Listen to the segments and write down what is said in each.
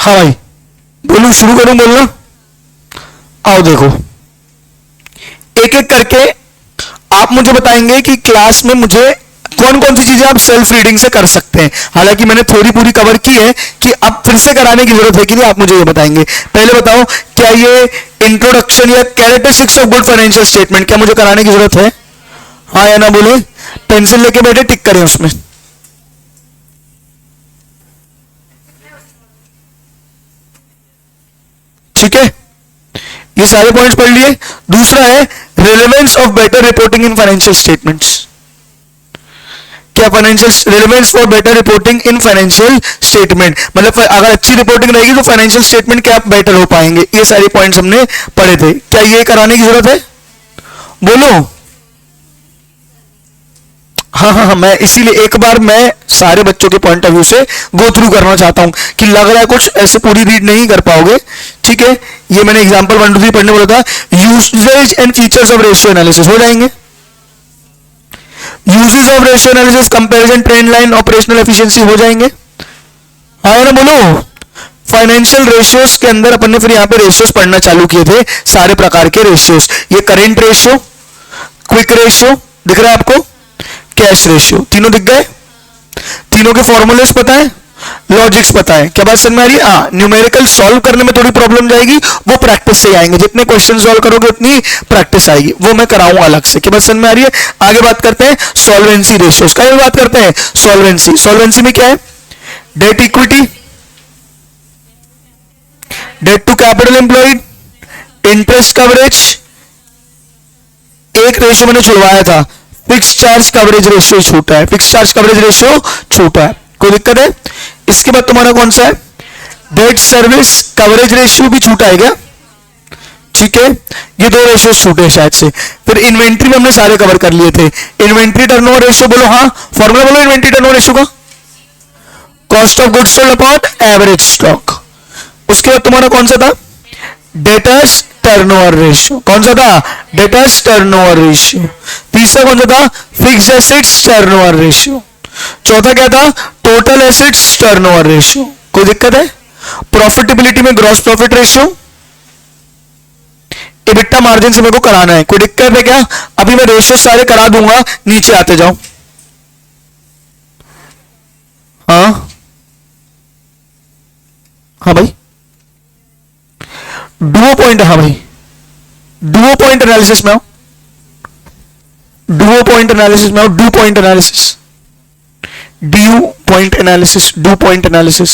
हाँ भाई, बोलूं, शुरू करूं बोलना? आओ देखो, एक एक करके आप मुझे बताएंगे कि क्लास में मुझे कौन कौन सी चीजें आप सेल्फ रीडिंग से कर सकते हैं। हालांकि मैंने थ्योरी पूरी कवर की है कि अब फिर से कराने की जरूरत है कि नहीं, आप मुझे ये बताएंगे। पहले बताओ, क्या ये इंट्रोडक्शन या characteristics of good financial statement क्या मुझे कराने की जरूरत है? हाँ या ना बोले? पेंसिल लेके बैठे, टिक करें उसमें। ठीक है, ये सारे पॉइंट्स पढ़ लिए। दूसरा है relevance of better reporting in financial statements. क्या financial relevance for better reporting in financial statement, मतलब अगर अच्छी रिपोर्टिंग रहेगी तो फाइनेंशियल स्टेटमेंट क्या बेटर हो पाएंगे। ये सारे पॉइंट्स हमने पढ़े थे, क्या ये कराने की जरूरत है? बोलो। हाँ हाँ हाँ, मैं इसीलिए एक बार मैं सारे बच्चों के पॉइंट ऑफ व्यू से गो थ्रू करना चाहता हूं कि लग रहा है कुछ ऐसे पूरी रीड नहीं कर पाओगे। ठीक है, ये मैंने एग्जांपल 1 2 3 पढ़ने बोला था। Uses and features of ratio analysis हो जाएंगे। Uses of ratio analysis, comparison, trend line, operational efficiency हो जाएंगे। हाँ ना बोलो। फाइनेंशियल रेशियोज के अंदर अपन ने फिर यहाँ पे रेशियोज पढ़ना चालू किए थे, सारे प्रकार के रेशियोज। ये करेंट रेशियो, क्विक रेशियो दिख रहा है आपको, कैश रेशियो, तीनों दिख गए। तीनों के फॉर्मूलेस पता है, लॉजिक्स पता है। क्या बात समझ में आ रही है? हाँ, न्यूमेरिकल सॉल्व करने में थोड़ी प्रॉब्लम जाएगी, वो प्रैक्टिस से आएंगे। जितने क्वेश्चन सॉल्व करोगे उतनी प्रैक्टिस आएगी, वो मैं कराऊंगा अलग से। क्या बात समझ में आ रही है? आगे बात करते हैं सॉल्वेंसी रेशियोज का, बात करते हैं सॉल्वेंसी। सॉल्वेंसी में क्या है? Debt equity, debt to capital employed, interest coverage. एक रेशियो मैंने छुड़वाया था, फिक्स चार्ज कवरेज रेशियो छूटा है, फिक्स चार्ज कवरेज रेशियो छूटा है, कोई दिक्कत है? इसके बाद तुम्हारा कौन सा है? डेट सर्विस कवरेज रेशियो भी छूटा है क्या? ठीक है, ये दो रेशियो छूटे शायद से। फिर इन्वेंट्री में हमने सारे कवर कर लिए थे। इन्वेंट्री टर्नओवर रेशियो बोलो, हाँ फॉर्मूला बोलो इन्वेंट्री टर्नओवर रेशियो का, cost of goods sold upon average stock. उसके बाद तुम्हारा कौन सा था? Debtors turnover ratio. कौन सा था? Debtors turnover ratio. तीसरा कौन सा था? Fixed assets turnover ratio. चौथा क्या था? Total assets turnover ratio. कोई दिक्कत है? प्रॉफिटेबिलिटी में gross profit ratio, EBITDA margin से मेरे को कराना है, कोई दिक्कत है क्या? अभी मैं रेशियो सारे करा दूंगा, नीचे आते जाओ। हाँ हाँ भाई, डुओ पॉइंट, हाँ भाई डुओ पॉइंट एनालिसिस में आओ, डुओ पॉइंट एनालिसिस में आओ, do point analysis, do point analysis, do point analysis,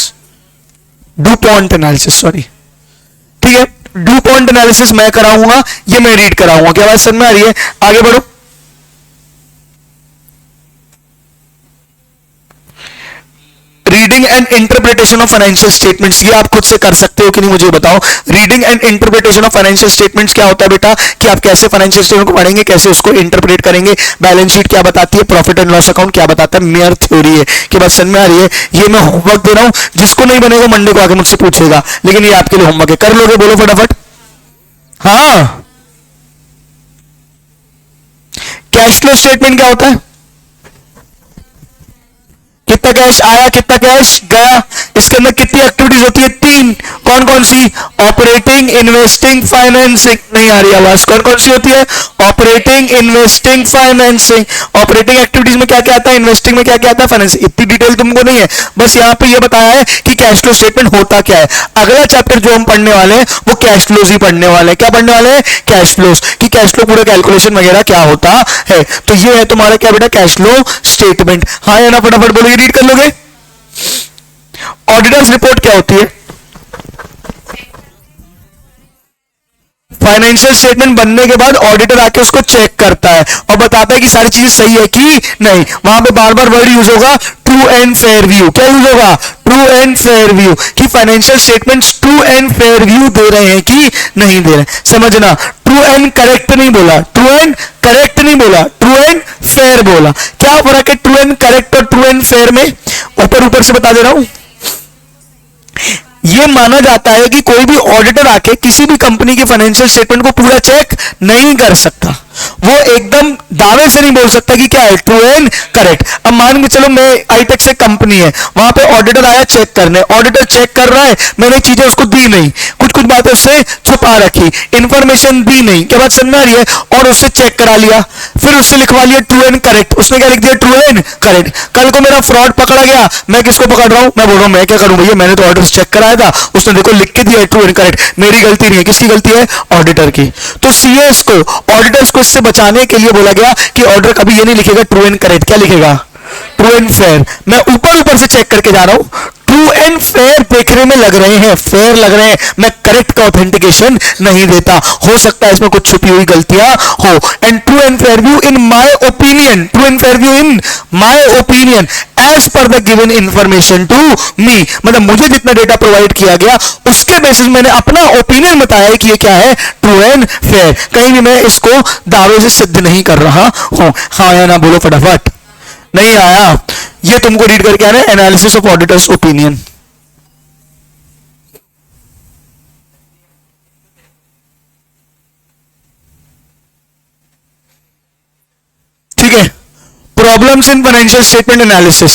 do point analysis, sorry. ठीक है, डू पॉइंट एनालिसिस मैं कराऊंगा, ये मैं रीड कराऊंगा। क्या बात समझ में आ रही है? आगे बढ़ो। Reading and interpretation of financial statements, ये आप खुद से कर सकते हो कि नहीं मुझे बताओ। Reading and interpretation of financial statements क्या होता है बेटा? कि आप कैसे फाइनेंशियल स्टेटमेंट को पढ़ेंगे, कैसे उसको इंटरप्रेट करेंगे। बैलेंस शीट क्या बताती है, प्रॉफिट एंड लॉस अकाउंट क्या बताता है, मेयर थ्योरी है। कि बात समझ में आ रही है? ये मैं होमवर्क दे रहा हूं, जिसको नहीं बनेगा मंडे को आके मुझसे पूछेगा, लेकिन ये आपके लिए होमवर्क है, कर लोगे? बोलो फटाफट। हाँ, कैश फ्लो स्टेटमेंट क्या होता है? कितना कैश आया, कितना कैश गया, इसके अंदर कितनी एक्टिविटीज होती है? 3। कौन कौन सी? Operating, investing, financing. नहीं आ रही आवाज? कौन कौन सी होती है? Operating, investing, financing. Operating activities में क्या क्या आता है, इन्वेस्टिंग में क्या क्या आता है, फाइनेंसिंग। इतनी डिटेल तुमको नहीं है, बस यहाँ पे ये बताया है कि कैश फ्लो स्टेटमेंट होता क्या है। अगला चैप्टर जो हम पढ़ने वाले हैं वो कैश फ्लोज ही पढ़ने वाले हैं। क्या पढ़ने वाले हैं? कैश फ्लोज, कि कैश फ्लो पूरा कैलकुलेशन वगैरह क्या होता है। तो ये है तुम्हारा क्या बेटा? Cash flow statement. हाँ या ना फटाफट बोलो, रीड कर लोगे? ऑडिटर्स रिपोर्ट क्या होती है? फाइनेंशियल स्टेटमेंट बनने के बाद ऑडिटर आके उसको चेक करता है और बताता है कि सारी चीजें सही है कि नहीं। वहां पे बार बार वर्ड यूज होगा, ट्रू एंड फेयर व्यू। क्या यूज होगा? ट्रू एंड फेयर व्यू, कि financial statements true and fair view दे रहे हैं कि नहीं दे रहे। समझना, ट्रू एंड करेक्ट नहीं बोला, ट्रू एंड करेक्ट नहीं बोला, ट्रू एंड फेयर बोला। क्या फर्क है ट्रू एंड करेक्ट और ट्रू एंड फेयर में? ऊपर ऊपर से बता दे रहा हूं। यह माना जाता है कि कोई भी ऑडिटर आके किसी भी कंपनी के फाइनेंशियल स्टेटमेंट को पूरा चेक नहीं कर सकता। वो एकदम दावे से नहीं बोल सकता कि क्या है ट्रू एंड करेक्ट। अब मान के चलो मैं आईटेक्स एक कंपनी है, वहां पे ऑडिटर आया चेक करने, ऑडिटर चेक कर रहा है, मैंने चीजें उसको दी नहीं, कुछ कुछ बातें उससे छुपा रखी, इंफॉर्मेशन दी नहीं, क्या बात समझ में आ रही है, और उससे चेक करा लिया, फिर उससे लिखवा लिया ट्रू एंड करेक्ट। उसने क्या लिख दिया ट्रू एंड करेक्ट। कल को मेरा फ्रॉड पकड़ा गया, मैं किसको पकड़ रहा हूं, मैं बोल रहा हूं मैं क्या करूं भैया, मैंने तो ऑर्डर चेक कराया था, उसने देखो लिख के दिया ट्रू एंड करेक्ट, मेरी गलती नहीं है, किसकी गलती है, ऑडिटर की। तो सीएस को, ऑडिटर्स को इससे बचाने के लिए बोला गया कि ऑर्डर कभी ये नहीं लिखेगा ट्रू एंड करेक्ट, क्या लिखेगा ट्रू एंड फेयर। मैं ऊपर ऊपर से चेक करके जा रहा हूं, ट्रू एंड फेयर देखने में लग रहे हैं, फेयर लग रहे हैं, मैं करेक्ट का ऑथेंटिकेशन नहीं देता, हो सकता है इसमें कुछ छुपी हुई गलतियां हो। And true and fair view in my opinion, true and fair view in my opinion as per the given information to me, मतलब मुझे जितना डेटा प्रोवाइड किया गया उसके बेसिस मैंने अपना ओपिनियन बताया है कि ये क्या है ट्रू एंड फेयर, कहीं भी मैं इसको दावे से सिद्ध नहीं कर रहा हूं। हाँ या ना बोलो फटाफट, नहीं आया, ये तुमको रीड करके आना है, एनालिसिस ऑफ ऑडिटर्स ओपिनियन। ठीक है, problems in financial statement analysis.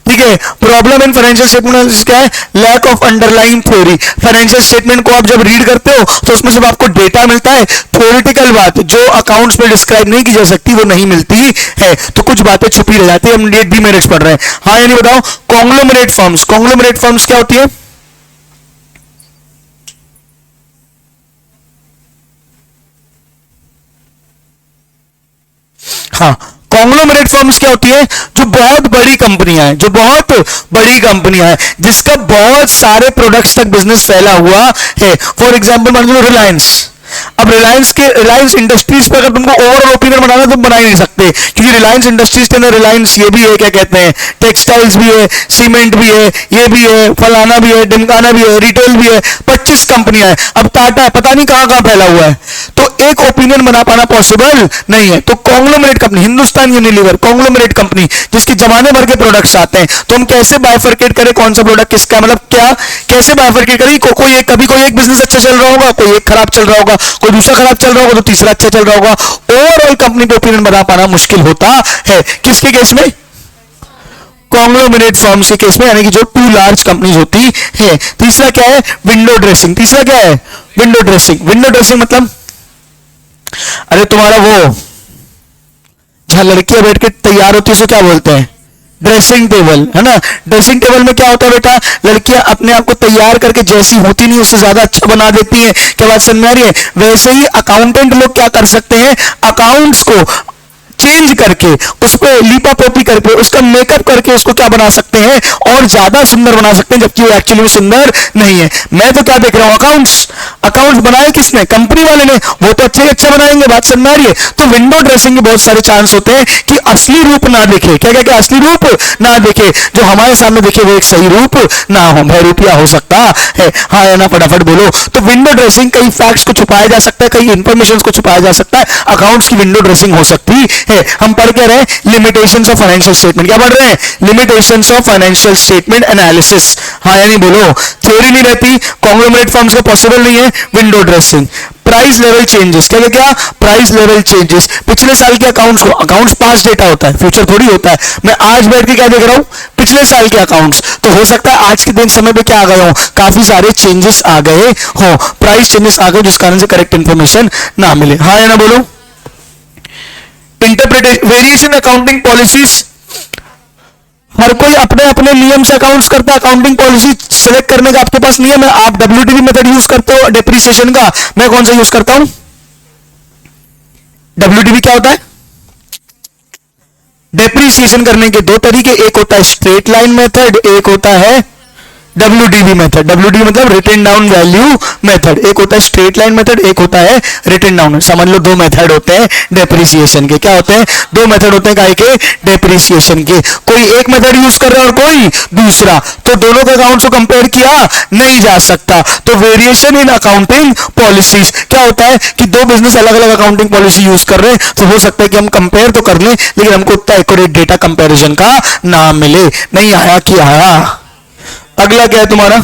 ठीक है, problem in financial statement analysis क्या है, lack of underlying theory. Financial statement को आप जब रीड करते हो तो उसमें जब आपको डेटा मिलता है, थ्योरेटिकल बात जो अकाउंट्स में डिस्क्राइब नहीं की जा सकती वो नहीं मिलती है, तो कुछ बातें छुपी रह जाती है। हम डीमेरिट्स पढ़ रहे हैं, हाँ या नहीं बताओ। कॉन्ग्लोमरेट फर्म्स, कॉन्ग्लोमरेट फर्म्स क्या होती है, हाँ कॉन्ग्लोमरेट फर्म्स क्या होती है, जो बहुत बड़ी कंपनियां हैं, जो बहुत बड़ी कंपनियां हैं जिसका बहुत सारे प्रोडक्ट्स तक बिजनेस फैला हुआ है। फॉर एग्जांपल मान लो रिलायंस, अब रिलायंस इंडस्ट्रीज पे अगर तुमको ओवरऑल ओपिनियन बनाना तो बना ही नहीं सकते, क्योंकि रिलायंस इंडस्ट्रीज के अंदर रिलायंस ये भी है, क्या कहते हैं, टेक्सटाइल्स भी है, सीमेंट भी है, ये भी है, फलाना भी है, ढिमकाना भी है, रिटेल भी है, 25 कंपनियां हैं। अब टाटा है, पता नहीं कहां कहां फैला हुआ है, तो एक ओपिनियन बना पाना पॉसिबल नहीं है। तो conglomerate company, Hindustan Unilever conglomerate company जिसके जमाने भर के प्रोडक्ट्स आते हैं, तो हम कैसे बाइफरकेट करें कौन सा प्रोडक्ट किसका, मतलब क्या कैसे बाइफरकेट करें, कोई एक, कभी कोई एक बिजनेस अच्छा चल रहा होगा, कोई एक खराब चल रहा होगा, कोई दूसरा खराब चल रहा होगा, तो तीसरा अच्छा चल रहा होगा। ओवरऑल कंपनी पे ओपिनियन बना पाना मुश्किल होता है, किसके केस में, कॉन्ग्लोमरेट फर्म्स के केस में, यानी कि जो टू लार्ज कंपनीज होती है। तीसरा क्या है, विंडो ड्रेसिंग। तीसरा क्या है, विंडो ड्रेसिंग। विंडो ड्रेसिंग मतलब अरे तुम्हारा वो जहां लड़कियां बैठ के तैयार होती है उसको क्या बोलते हैं, ड्रेसिंग टेबल, है ना। ड्रेसिंग टेबल में क्या होता है बेटा, लड़कियां अपने आप को तैयार करके जैसी होती नहीं उससे ज्यादा अच्छा बना देती हैं, क्या बात समझ में आ रही है। वैसे ही अकाउंटेंट लोग क्या कर सकते हैं, अकाउंट्स को चेंज करके, उस पर लीपा पोती करके, उसका मेकअप करके उसको क्या बना सकते हैं, और ज्यादा सुंदर बना सकते हैं, जबकि वो एक्चुअली में सुंदर नहीं है। मैं तो क्या देख रहा हूं, अकाउंट्स बनाए किसने, कंपनी वाले ने, वो तो अच्छे अच्छा बनाएंगे, बात समझ में आ रही है। तो विंडो ड्रेसिंग के बहुत सारे चांस होते हैं कि असली रूप ना दिखे, क्या क्या क्या, असली रूप ना दिखे, जो हमारे सामने दिखे वो एक सही रूप ना हो, भयरूपिया हो सकता है। हाँ या ना फटाफट बोलो। तो विंडो ड्रेसिंग, कई फैक्ट्स को छुपाया जा सकता है, कई इंफॉर्मेशन को छुपाया जा सकता है, अकाउंट्स की विंडो ड्रेसिंग हो सकती है। हम पढ़ के रहे लिमिटेशंस ऑफ फाइनेंशियल स्टेटमेंट, क्या पढ़ रहे हैं, limitations of financial statement analysis. हाँ या नहीं बोलो। थ्योरी नहीं रहती, कॉन्ग्लोमरेट फर्म्स का पॉसिबल नहीं है, window dressing. Price level changes, क्या क्या, प्राइस लेवल चेंजेस, पिछले साल के अकाउंट्स को, अकाउंट्स पास्ट डेटा होता है, फ्यूचर थोड़ी होता है। मैं आज बैठ के क्या देख रहा हूं, पिछले साल के अकाउंट्स, तो हो सकता है आज के दिन समय पे क्या आ गए हो, काफी सारे चेंजेस आ गए हो, प्राइस चेंजेस आ गए, जिस कारण से करेक्ट इंफॉर्मेशन ना मिले। हाँ या ना बोलो। इंटरप्रिटेशन, वेरिएशन अकाउंटिंग पॉलिसीज, हर कोई अपने अपने नियम से अकाउंट्स करता है, अकाउंटिंग पॉलिसी सेलेक्ट करने का आपके पास नियम है। आप डब्ल्यूटीवी मेथड यूज करते हो डेप्रिसिएशन का, मैं कौन सा यूज करता हूं, डब्ल्यूटीवी क्या होता है, डेप्रिसिएशन करने के दो तरीके, एक होता है स्ट्रेट लाइन मेथड, एक होता है डब्ल्यूडीवी मेथड। डब्ल्यूडीवी मतलब रिटन डाउन वैल्यू मेथड, एक होता है स्ट्रेट लाइन मेथड, एक होता है रिटन डाउन। समझ लो दो मेथड होते हैं डेप्रिसिएशन के, क्या होते हैं, दो मेथड होते हैं काहे के, डेप्रिसिएशन के। कोई एक मेथड यूज कर रहा है और कोई दूसरा, तो दोनों के अकाउंट्स को कंपेयर किया नहीं जा सकता। तो वेरिएशन इन अकाउंटिंग पॉलिसीज क्या होता है कि दो बिजनेस अलग अलग अकाउंटिंग पॉलिसी यूज कर रहे हैं, तो हो सकता है कि हम कंपेयर तो कर लें लेकिन हमको उतना एक्यूरेट डेटा कंपेरिजन का ना मिले। नहीं आया कि आया। अगला क्या है तुम्हारा,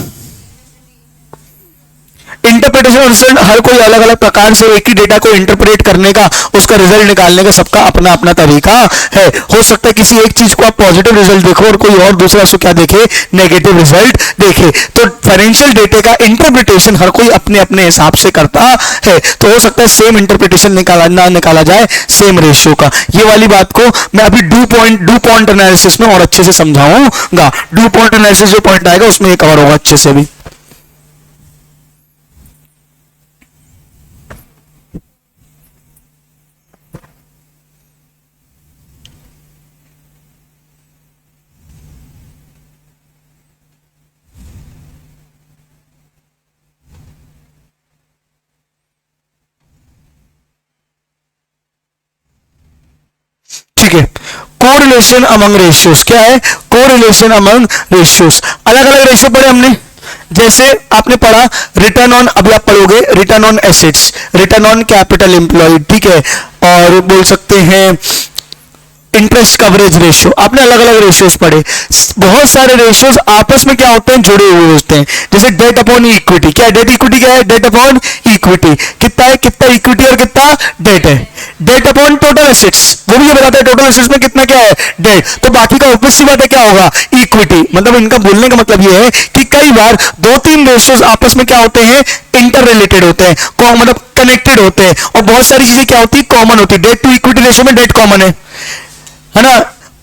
इंटरप्रिटेशन और रिजल्ट हर कोई अलग अलग प्रकार से एक ही डेटा को इंटरप्रेट करने का, उसका रिजल्ट निकालने का सबका अपना अपना तरीका है। हो सकता है किसी एक चीज को आप पॉजिटिव रिजल्ट देखो और कोई और दूसरा उसको क्या देखे, नेगेटिव रिजल्ट देखे। तो फाइनेंशियल डेटा का इंटरप्रिटेशन हर कोई अपने अपने हिसाब से करता है। तो हो सकता है सेम इंटरप्रिटेशन निकाला ना निकाला जाए सेम रेशियो का। ये वाली बात को मैं अभी डू पॉइंट एनालिसिस में और अच्छे से समझाऊंगा। डू पॉइंट एनालिसिस जो पॉइंट आएगा उसमें ये कवर होगा अच्छे से भी। ठीक है, कोरिलेशन अमंग रेशियोज क्या है, कोरिलेशन अमंग रेशियोज। अलग अलग रेशियो पढ़े हमने, जैसे आपने पढ़ा रिटर्न ऑन, अभी आप पढ़ोगे return on assets, return on capital employed, ठीक है, और बोल सकते हैं इंटरेस्ट कवरेज रेशियो। आपने अलग अलग रेशियोज पढ़े। बहुत सारे रेशियोज आपस में क्या होते हैं, जुड़े हुए होते हैं। जैसे डेट अपॉन इक्विटी, क्या डेट इक्विटी क्या है, डेट अपॉन इक्विटी कितना है, कितना इक्विटी और कितना डेट है। डेट अपॉन टोटल एसेट्स, वो भी ये बताता है टोटल एसेट्स में कितना क्या है, डेट। तो बाकी का ऑब्वियस सी बात है क्या होगा, इक्विटी। मतलब इनका बोलने का मतलब ये है कि कई बार दो तीन रेशियोज आपस में क्या होते हैं, इंटर रिलेटेड होते हैं, मतलब कनेक्टेड होते हैं, और बहुत सारी चीजें क्या होती है, कॉमन होती है। डेट टू इक्विटी रेशियो में डेट कॉमन है ना।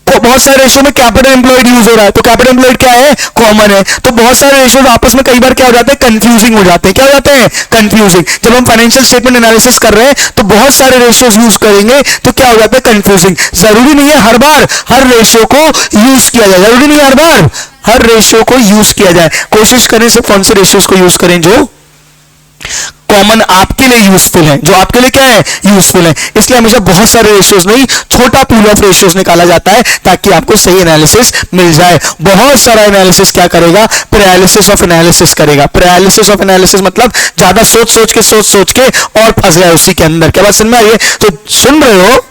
तो बहुत सारे रेशियो में कैपिटल एम्प्लॉयड यूज हो रहा है, तो कैपिटल एम्प्लॉयड क्या है, कॉमन है। तो बहुत सारे रेशियोज आपस में कई बार क्या हो जाते हैं, कंफ्यूजिंग हो जाते हैं। क्या हो जाते हैं, कंफ्यूजिंग। जब हम फाइनेंशियल स्टेटमेंट एनालिसिस कर रहे हैं तो बहुत सारे रेशियोज यूज करेंगे तो क्या हो जाता है, कंफ्यूजिंग। जरूरी नहीं है हर बार हर रेशियो को यूज किया जाए, जरूरी नहीं है हर बार हर रेशियो को यूज किया जाए। कोशिश करें सिर्फ कौन से रेशियोज को यूज करें जो कॉमन आपके लिए यूजफुल है, जो आपके लिए क्या है, यूजफुल है। इसलिए हमेशा बहुत सारे रेशियोज नहीं, छोटा पूल ऑफ रेशियोज निकाला जाता है ताकि आपको सही एनालिसिस मिल जाए। बहुत सारा एनालिसिस क्या करेगा, पैरालिसिस ऑफ एनालिसिस करेगा। पैरालिसिस ऑफ एनालिसिस मतलब ज्यादा सोच सोच के और फंस गया उसी के अंदर। क्या बात समझ में आई है? तो सुन रहे हो,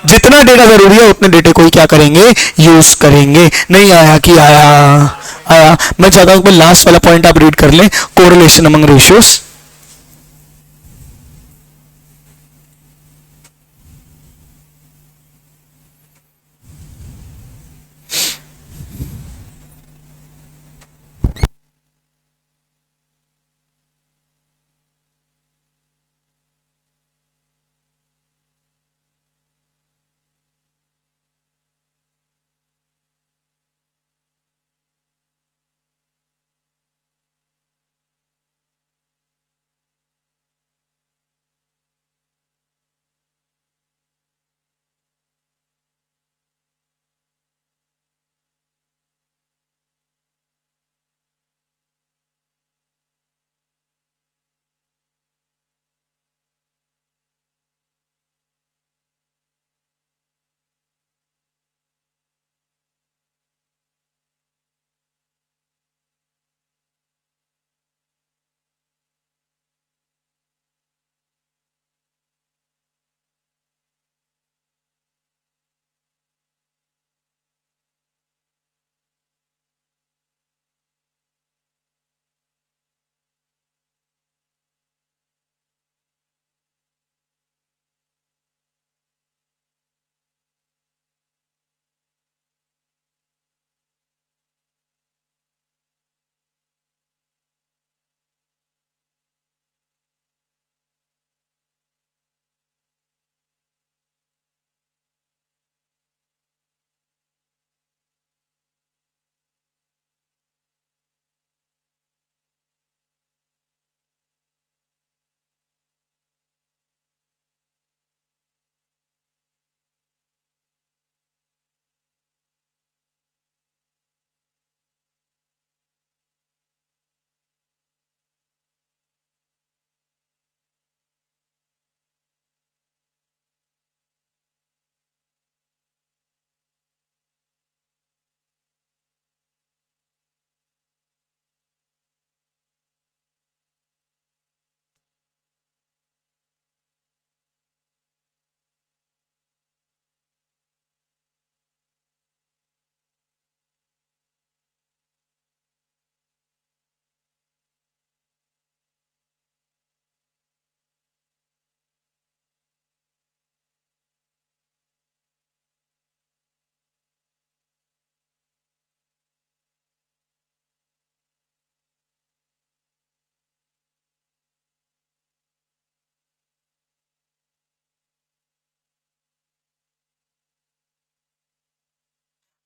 जितना डेटा जरूरी है उतने डेटे को ही क्या करेंगे, यूज करेंगे। नहीं आया कि आया आया। मैं चाहता हूं कि लास्ट वाला पॉइंट आप रीड कर लें, कोरिलेशन अमंग रेशियोज।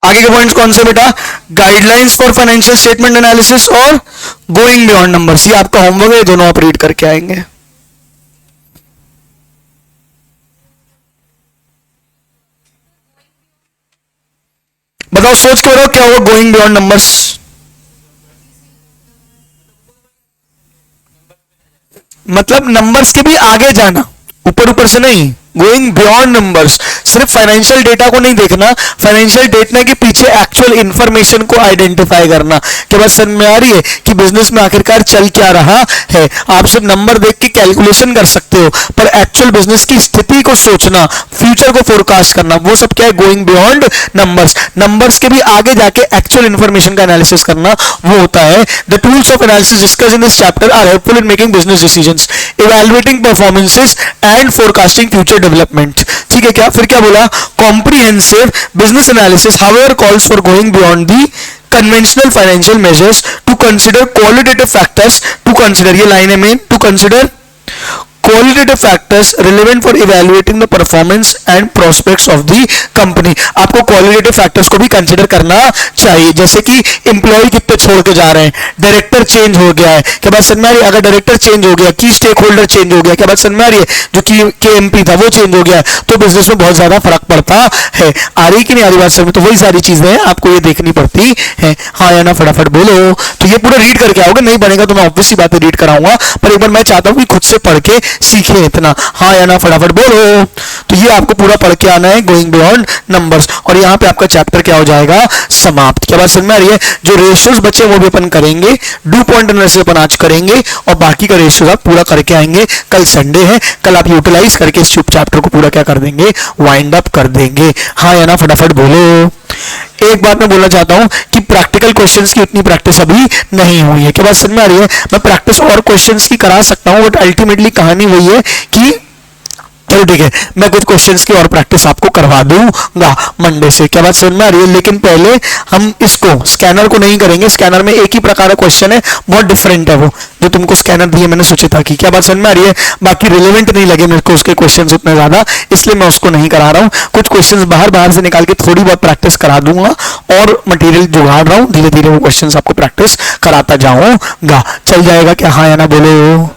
आगे के पॉइंट्स कौन से बेटा? Guidelines for financial statement analysis और गोइंग बियॉन्ड नंबर्स, ये आपका होमवर्क है, दोनों आप रीड करके आएंगे। बताओ, सोच के बताओ क्या होगा गोइंग बियॉन्ड नंबर्स? मतलब नंबर्स के भी आगे जाना, ऊपर ऊपर से नहीं, गोइंग बियॉन्ड नंबर्स। सिर्फ फाइनेंशियल डेटा को नहीं देखना, फाइनेंशियल डेटा के पीछे एक्चुअल इंफॉर्मेशन को आइडेंटिफाई करना। क्या बात समझ में आ रही है कि बिजनेस में आखिरकार चल क्या रहा है? आप सिर्फ नंबर देख के कैलकुलेशन कर सकते हो, पर एक्चुअल बिजनेस की स्थिति को सोचना, फ्यूचर को फोरकास्ट करना, वो सब क्या है? Going beyond numbers. नंबर्स के भी आगे जाके एक्चुअल इंफॉर्मेशन का एनालिसिस करना, वो होता है। The tools of analysis discussed in this chapter are helpful in making business decisions, evaluating performances and forecasting future development. ठीक है क्या? फिर क्या बोला? Comprehensive business analysis however calls for going beyond the conventional financial measures to consider qualitative factors, to consider, ये line है main, to consider qualitative factors relevant for evaluating the performance and prospects of the company। आपको qualitative factors को भी consider करना चाहिए, जैसे कि employee कितने छोड़ के जा रहे हैं, डायरेक्टर चेंज हो गया है, क्या बात समझ में आ रही है? अगर डायरेक्टर चेंज हो गया, की स्टेक होल्डर चेंज हो गया, क्या बात समझ में आ रही है? जो कि KMP था वो चेंज हो गया है, तो बिजनेस में बहुत ज्यादा फर्क पड़ता है। आ रही कि नहीं आ रही बात समझ में? तो वही सारी चीजें हैं, आपको ये देखनी पड़ती है। हाँ या ना फटाफट बोलो। तो ये पूरा रीड करके आओगे, नहीं बनेगा तो मैं ऑब्वियसली बातें रीड कराऊंगा, पर एक बार मैं चाहता हूँ कि खुद से पढ़ के सीखे इतना। हाँ या ना फटाफट बोलो। तो ये आपको पूरा पढ़ के आना है, गोइंग बियॉन्ड नंबर्स, और यहाँ पे आपका चैप्टर क्या हो जाएगा? समाप्त। क्या बात समझ में आ रही है? जो रेशियोज बचे वो भी अपन करेंगे, ड्यू पॉइंट एनालिसिस अपन आज करेंगे, और बाकी का रेशियोज आप पूरा करके आएंगे। कल संडे है, कल आप यूटिलाइज करके इस चैप्टर को पूरा क्या कर देंगे? वाइंड अप कर देंगे। हाँ या ना फटाफट बोलो। एक बात मैं बोलना चाहता हूं कि प्रैक्टिकल क्वेश्चंस की उतनी प्रैक्टिस अभी नहीं हुई है। क्या बात समझ में आ रही है? मैं प्रैक्टिस और क्वेश्चंस की करा सकता हूं, बट अल्टीमेटली कहानी वही है कि चलो ठीक है, मैं कुछ क्वेश्चंस की और प्रैक्टिस आपको करवा दूंगा मंडे से। क्या बात समझ में आ रही है? लेकिन पहले हम इसको, स्कैनर को नहीं करेंगे। स्कैनर में एक ही प्रकार का क्वेश्चन है, बहुत डिफरेंट है वो जो तुमको स्कैनर दिए मैंने सुचिता की। क्या बात समझ में आ रही है? बाकी रिलेवेंट नहीं लगे मेरे को उसके क्वेश्चन उतने ज्यादा, इसलिए मैं उसको नहीं करा रहा हूँ। कुछ क्वेश्चन बाहर बाहर से निकाल के थोड़ी बहुत प्रैक्टिस करा दूंगा, और मटेरियल जुगाड़ रहा हूँ, धीरे धीरे वो क्वेश्चन आपको प्रैक्टिस कराता जाऊंगा। चल जाएगा क्या? हाँ या ना बोलो।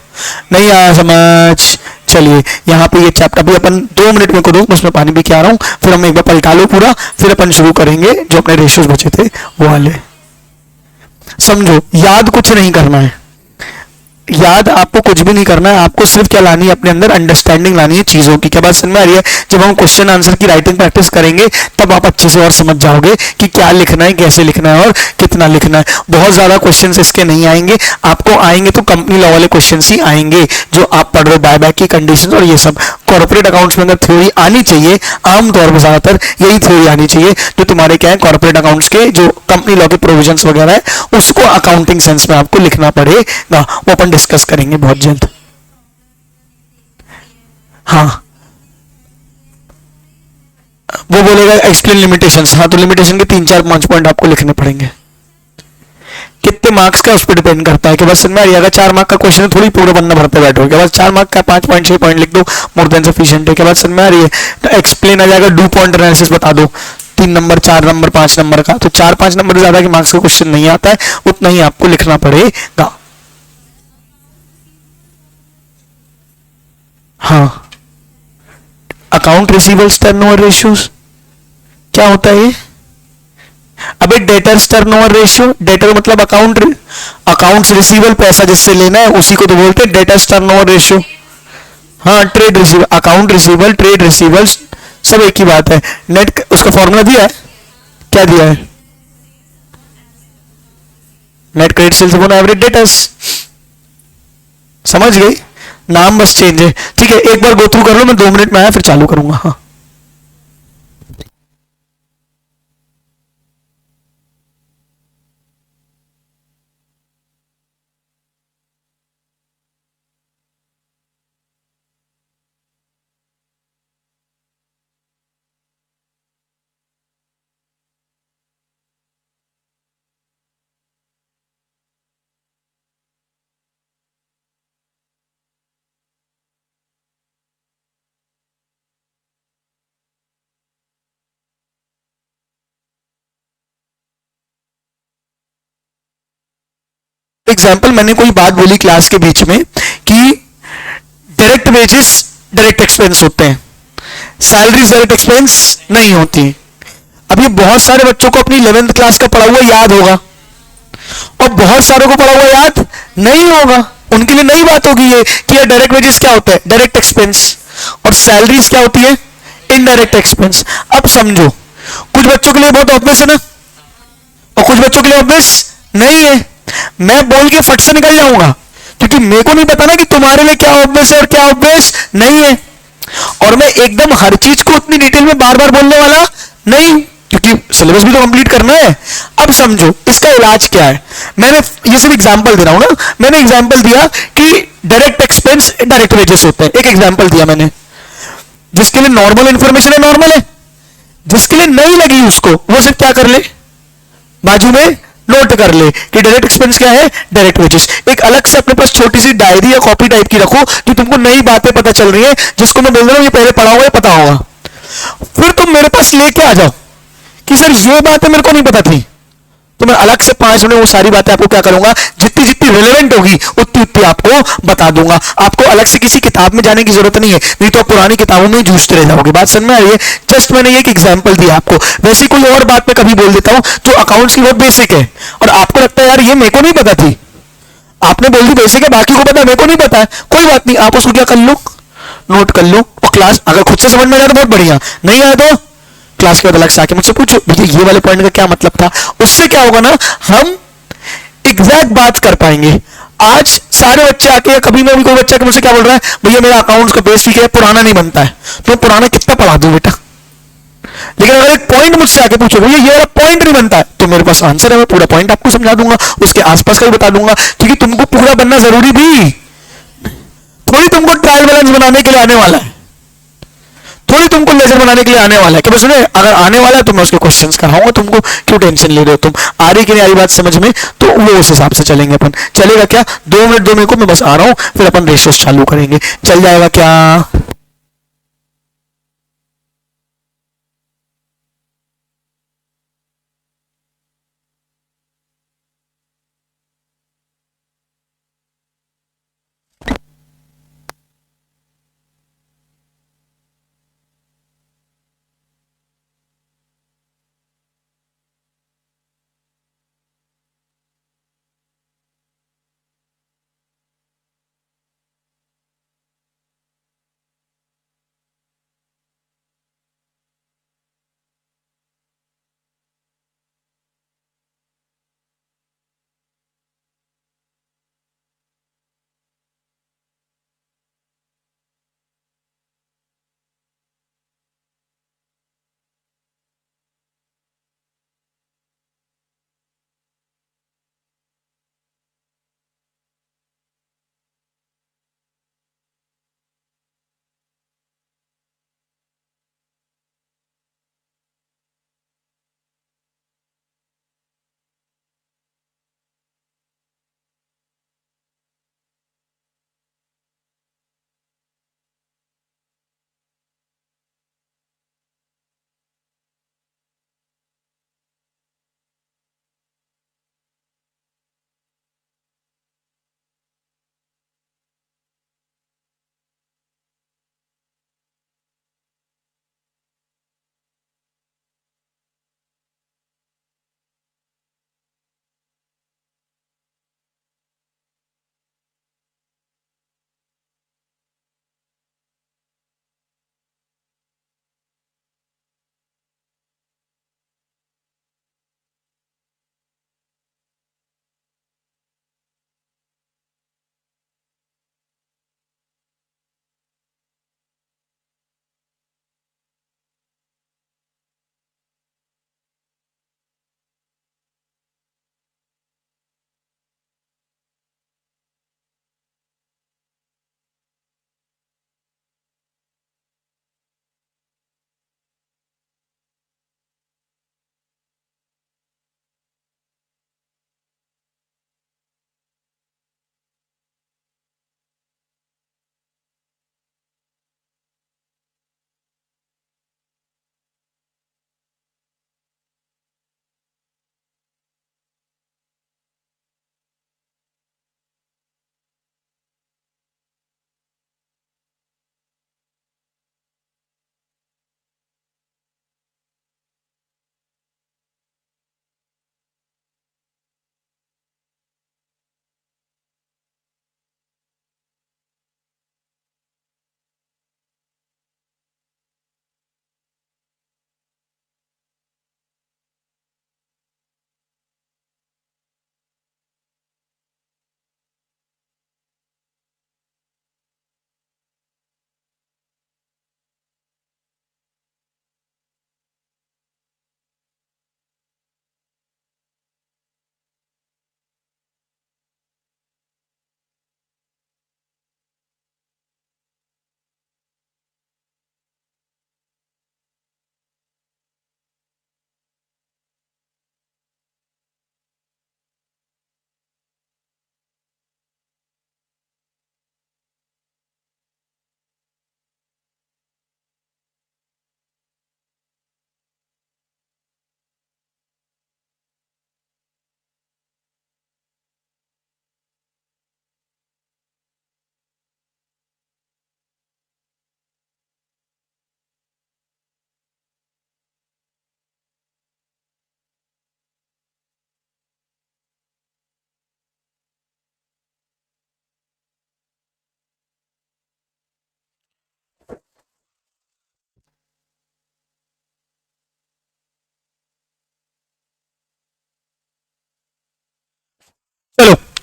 नहीं आया समझ? चलिए, यहाँ पे ये चैप्टर अभी अपन 2 मिनट में करो, बस मैं पानी पी के आ रहा हूँ, फिर हम एक बार पलटा लो पूरा, फिर अपन शुरू करेंगे जो अपने रेशियोज बचे थे वो वाले। समझो, याद कुछ नहीं करना है, याद आपको कुछ भी नहीं करना है, आपको सिर्फ क्या लानी है? अपने अंदर अंडरस्टैंडिंग लानी है चीजों की। क्या बात समझ में आ रही है? जब हम क्वेश्चन आंसर की राइटिंग प्रैक्टिस करेंगे, तब आप अच्छे से और समझ जाओगे कि क्या लिखना है, कैसे लिखना है और कितना लिखना है। बहुत ज्यादा क्वेश्चन इसके नहीं आएंगे, आपको आएंगे तो कंपनी लॉ वाले क्वेश्चन ही आएंगे जो आप पढ़ रहे हो, बायबैक की कंडीशन और ये सब। कॉर्पोरेट अकाउंट्स में अगर थ्योरी आनी चाहिए, आमतौर पर ज्यादातर यही थ्योरी आनी चाहिए, जो तुम्हारे क्या है, कॉर्पोरेट अकाउंट्स के जो कंपनी लॉ के प्रोविजंस वगैरह है, उसको अकाउंटिंग सेंस में आपको लिखना पड़ेगा। वो अपन डिस्कस करेंगे बहुत जल्द। हाँ, वो बोलेगा एक्सप्लेन लिमिटेशंस। हाँ, तो लिमिटेशन के 3 4 5 पॉइंट आपको लिखने पड़ेंगे। कितने मार्क्स का उस पर डिपेंड करता है कि बस समझ में आ रही है? अगर 4 मार्क का क्वेश्चन है, थोड़ी पूरा बनना भरते बैठो, क्या बस 4 मार्क का 5 पॉइंट 6 पॉइंट लिख दो, मोर देन सफिशिएंट है। क्या बात समझ में आ रही है? तो एक्सप्लेन आ जाएगा, डू पॉइंट एनालिसिस बता दो, 3 नंबर 4 नंबर 5 नंबर का, तो 4 5 नंबर ज्यादा के मार्क्स का क्वेश्चन नहीं आता है, उतना ही आपको लिखना पड़ेगा। हाँ, अकाउंट रिसीवेबल्स टर्नओवर रेशियोज क्या होता है ये? अबे डेटर्स टर्नओवर रेशियो, डेटर मतलब अकाउंट, अकाउंट्स रिसीवेबल पैसा जिससे लेना है उसी को तो बोलते हैं डेटर्स टर्नओवर रेशियो। हाँ, trade receivable, account receivable, trade receivables सब एक ही बात है। नेट उसका फॉर्मूला दिया है, क्या दिया है? Net credit sales upon average debtors. समझ गई? नाम बस चेंज है। ठीक है, एक बार गो थ्रू कर लो, मैं 2 मिनट में आया फिर चालू करूंगा। हाँ। एग्जाम्पल मैंने कोई बात बोली क्लास के बीच में कि डायरेक्ट वेजेस डायरेक्ट एक्सपेंस होते हैं, सैलरीज डायरेक्ट एक्सपेंस नहीं होती। अभी बहुत सारे बच्चों को अपनी 11th क्लास का पढ़ा हुआ याद होगा और बहुत सारों को पढ़ा हुआ याद नहीं होगा। उनके लिए नई बात होगी ये कि यार डायरेक्ट वेजेस क्या होता है, डायरेक्ट एक्सपेंस, और सैलरीज क्या होती है, इनडायरेक्ट एक्सपेंस। अब समझो, कुछ बच्चों के लिए बहुत ऑब्वियस है ना, और कुछ बच्चों के लिए ऑब्वियस नहीं है। मैं बोल के फट से निकल जाऊंगा क्योंकि मेरे को नहीं पता ना कि तुम्हारे लिए क्या ऑब्वियस है और क्या ऑब्वियस नहीं है, और मैं एकदम हर चीज को उतनी डिटेल में बार बार बोलने वाला नहीं क्योंकि सिलेबस भी तो कंप्लीट करना है। अब समझो इसका इलाज क्या है। मैंने ये सिर्फ एग्जांपल दे रहा हूं ना, मैंने एग्जांपल दिया कि डायरेक्ट एक्सपेंस डायरेक्ट वेजेस होते हैं, एक एग्जांपल दिया मैंने। जिसके लिए नॉर्मल इंफॉर्मेशन है नॉर्मल है, जिसके लिए नहीं लगी उसको वो सिर्फ क्या कर ले, बाजू में नोट कर ले कि डायरेक्ट एक्सपेंस क्या है, डायरेक्ट वेजेस। एक अलग से अपने पास छोटी सी डायरी या कॉपी टाइप की रखो जो तुमको नई बातें पता चल रही है, जिसको मैं बोल रहा हूं ये पहले पढ़ा हुआ है, पता होगा। फिर तुम मेरे पास लेके आ जाओ कि सर ये बातें मेरे को नहीं पता थी, तो मैं अलग से 5 मिनट वो सारी बातें आपको क्या करूंगा, जितनी जितनी रिलेवेंट होगी उतनी उतनी आपको बता दूंगा। आपको अलग से किसी किताब में जाने की जरूरत नहीं है, नहीं तो आप पुरानी किताबों में जूझते रह जाओगे। बात समझ में आ रही है? जस्ट मैंने एक एग्जांपल दिया आपको। वैसे कोई और बात मैं कभी बोल देता हूं जो अकाउंट्स की बहुत बेसिक है और आपको लगता है यार ये मेरे को नहीं पता थी, आपने बोल दी बेसिक है, बाकी को पता है, मेरे को नहीं पता है, कोई बात नहीं, आप उसको क्या कर लो, नोट कर लो। और क्लास अगर खुद से समझ में आया तो बहुत बढ़िया, नहीं आया तो क्लास के बाद अलग से आके मुझसे पूछो भैया ये वाले पॉइंट का क्या मतलब था। उससे क्या होगा ना, हम एग्जैक्ट बात कर पाएंगे। आज सारे बच्चे आके या कभी मैं भी कोई बच्चा मुझसे क्या बोल रहा है, भैया मेरा अकाउंट्स का बेसिक है, पुराना नहीं बनता है, तो पुराना कितना पढ़ा दूं बेटा। लेकिन अगर एक पॉइंट मुझसे आके पूछो भैया ये वाला पॉइंट नहीं बनता है, तो मेरे पास आंसर है, मैं पूरा पॉइंट आपको समझा दूंगा, उसके आसपास का भी बता दूंगा, क्योंकि तुमको पूरा बनना जरूरी भी थोड़ी तुमको ट्रायल बैलेंस बनाने के लिए आने वाला है, थोड़ी तुमको लेजर बनाने के लिए आने वाला है कि बस सुने अगर आने वाला है तो मैं उसके क्वेश्चंस कराऊंगा तुमको, क्यों टेंशन ले रहे हो तुम, आ रही कि नहीं आ रही बात समझ में, तो वो उस हिसाब से चलेंगे अपन। चलेगा क्या? 2 मिनट को मैं बस आ रहा हूं, फिर अपन रेशियोस चालू करेंगे, चल जाएगा क्या?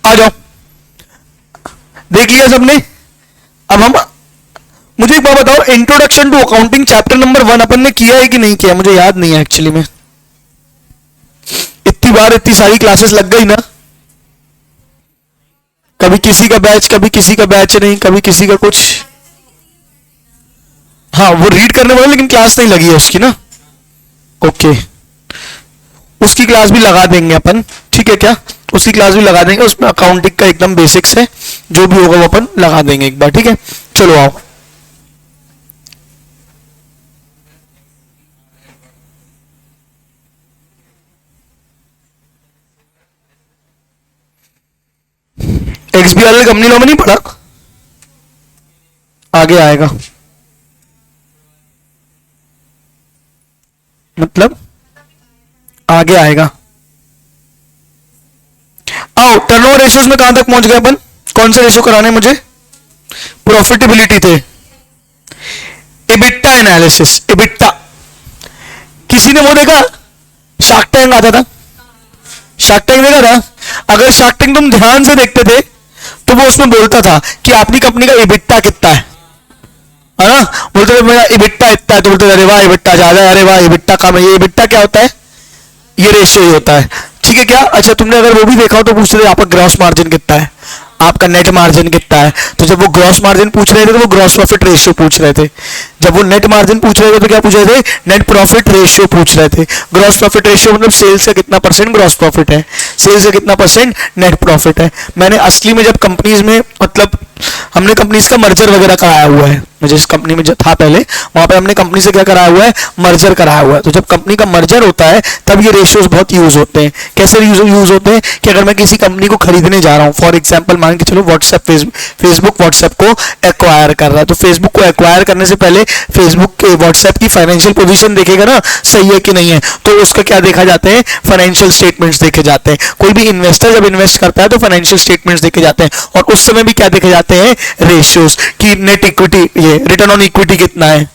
आ जाओ, देख लिया सबने। अब हम, मुझे एक बात बताओ, introduction to accounting chapter number 1 अपन ने किया है कि नहीं किया? मुझे याद नहीं है एक्चुअली में, इतनी बार इतनी सारी क्लासेस लग गई ना, कभी किसी का बैच, कभी किसी का बैच नहीं, कभी किसी का कुछ। हाँ वो रीड करने वाला, लेकिन क्लास नहीं लगी है उसकी ना। ओके, उसकी क्लास भी लगा देंगे अपन, ठीक है क्या? उसकी क्लास भी लगा देंगे, उसमें अकाउंटिंग का एकदम बेसिक्स है, जो भी होगा वो अपन लगा देंगे एक बार, ठीक है? चलो आओ, एक्सबीआर कंपनी लॉ में नहीं पढ़ा, आगे आएगा, मतलब आगे आएगा। आओ, टर्नओवर रेशियोज में कहां तक पहुंच गए अपन? कौन से रेशियो कराने मुझे? प्रॉफिटेबिलिटी थे, इबिट्टा एनालिसिस, इबिट्टा। किसी ने वो देखा, शार्क टैंक आता था, शार्क टैंक देखा था? अगर शार्क टैंक तुम ध्यान से देखते थे तो वो उसमें बोलता था कि आपकी कंपनी का इबिट्टा कितना है ना? बोलते थे मेरा इबिट्टा इतना है, तो बोलते थे अरे वाह इबिट्टा ज्यादा है, अरे वाह इबिट्टा कम है। ये इबिट्टा क्या होता है? ये रेशियो ही होता है, ठीक है क्या? अच्छा, तुमने अगर वो भी देखा हो तो पूछ रहे थे आपका ग्रॉस मार्जिन कितना है, आपका नेट मार्जिन कितना है। तो जब वो ग्रॉस मार्जिन पूछ रहे थे तो वो ग्रॉस प्रॉफिट रेशियो पूछ रहे थे, जब वो नेट मार्जिन पूछ रहे थे तो क्या पूछ रहे थे? नेट प्रॉफिट रेशियो पूछ रहे थे। ग्रॉस प्रॉफिट रेशियो मतलब सेल्स से कितना परसेंट ग्रॉस प्रॉफिट है, सेल्स से कितना परसेंट नेट प्रॉफिट है। मैंने असली में जब कंपनीज में, मतलब हमने कंपनीज का मर्जर वगैरह कराया हुआ है, मैं जिस कंपनी में था पहले, वहां पे हमने कंपनी से क्या कराया हुआ है? मर्जर कराया हुआ है। तो जब कंपनी का मर्जर होता है तब ये रेशियोज बहुत यूज होते हैं। कैसे यूज होते हैं कि अगर मैं किसी कंपनी को खरीदने जा रहा हूँ, फॉर एग्जाम्पल मान के चलो व्हाट्सएप, फेसबुक व्हाट्सएप को एक्वायर कर रहा है, तो फेसबुक को एक्वायर करने से पहले फेसबुक के व्हाट्सएप की फाइनेंशियल पोजीशन देखेगा ना, सही है कि नहीं है, तो उसका क्या देखा जाते हैं? फाइनेंशियल स्टेटमेंट्स देखे जाते हैं। कोई भी इन्वेस्टर जब इन्वेस्ट करता है तो फाइनेंशियल स्टेटमेंट्स देखे जाते हैं, और उस समय भी क्या देखे जाते हैं? रेशियोज की नेट इक्विटी, ये रिटर्न ऑन इक्विटी कितना है,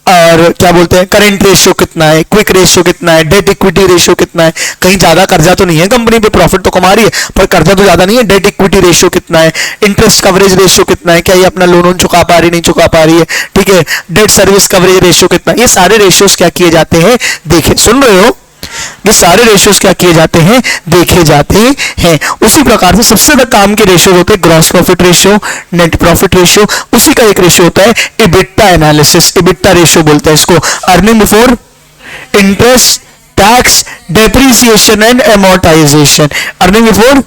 और क्या बोलते हैं करेंट रेशियो कितना है, क्विक रेशियो कितना है, डेट इक्विटी रेशियो कितना है। कहीं ज्यादा कर्जा तो नहीं है कंपनी पे, प्रॉफिट तो कमा रही है पर कर्जा तो ज्यादा नहीं है। डेट इक्विटी रेशियो कितना है, इंटरेस्ट कवरेज रेशियो कितना है, क्या ये अपना लोन चुका पा रही नहीं चुका पा रही है, ठीक है। डेट सर्विस कवरेज रेशियो कितना है, ये सारे रेशियोज क्या किए जाते हैं? देखे, सुन रहे हो? ये सारे रेशियोज क्या किए जाते हैं? देखे जाते हैं। उसी प्रकार से सबसे ज्यादा काम के रेशियो होते हैं gross profit ratio, net profit ratio. उसी का एक रेशियो होता है इबिट्टा एनालिसिस, इबिट्टा रेशियो बोलते हैं इसको, earning before interest, tax, depreciation and amortisation. Earning before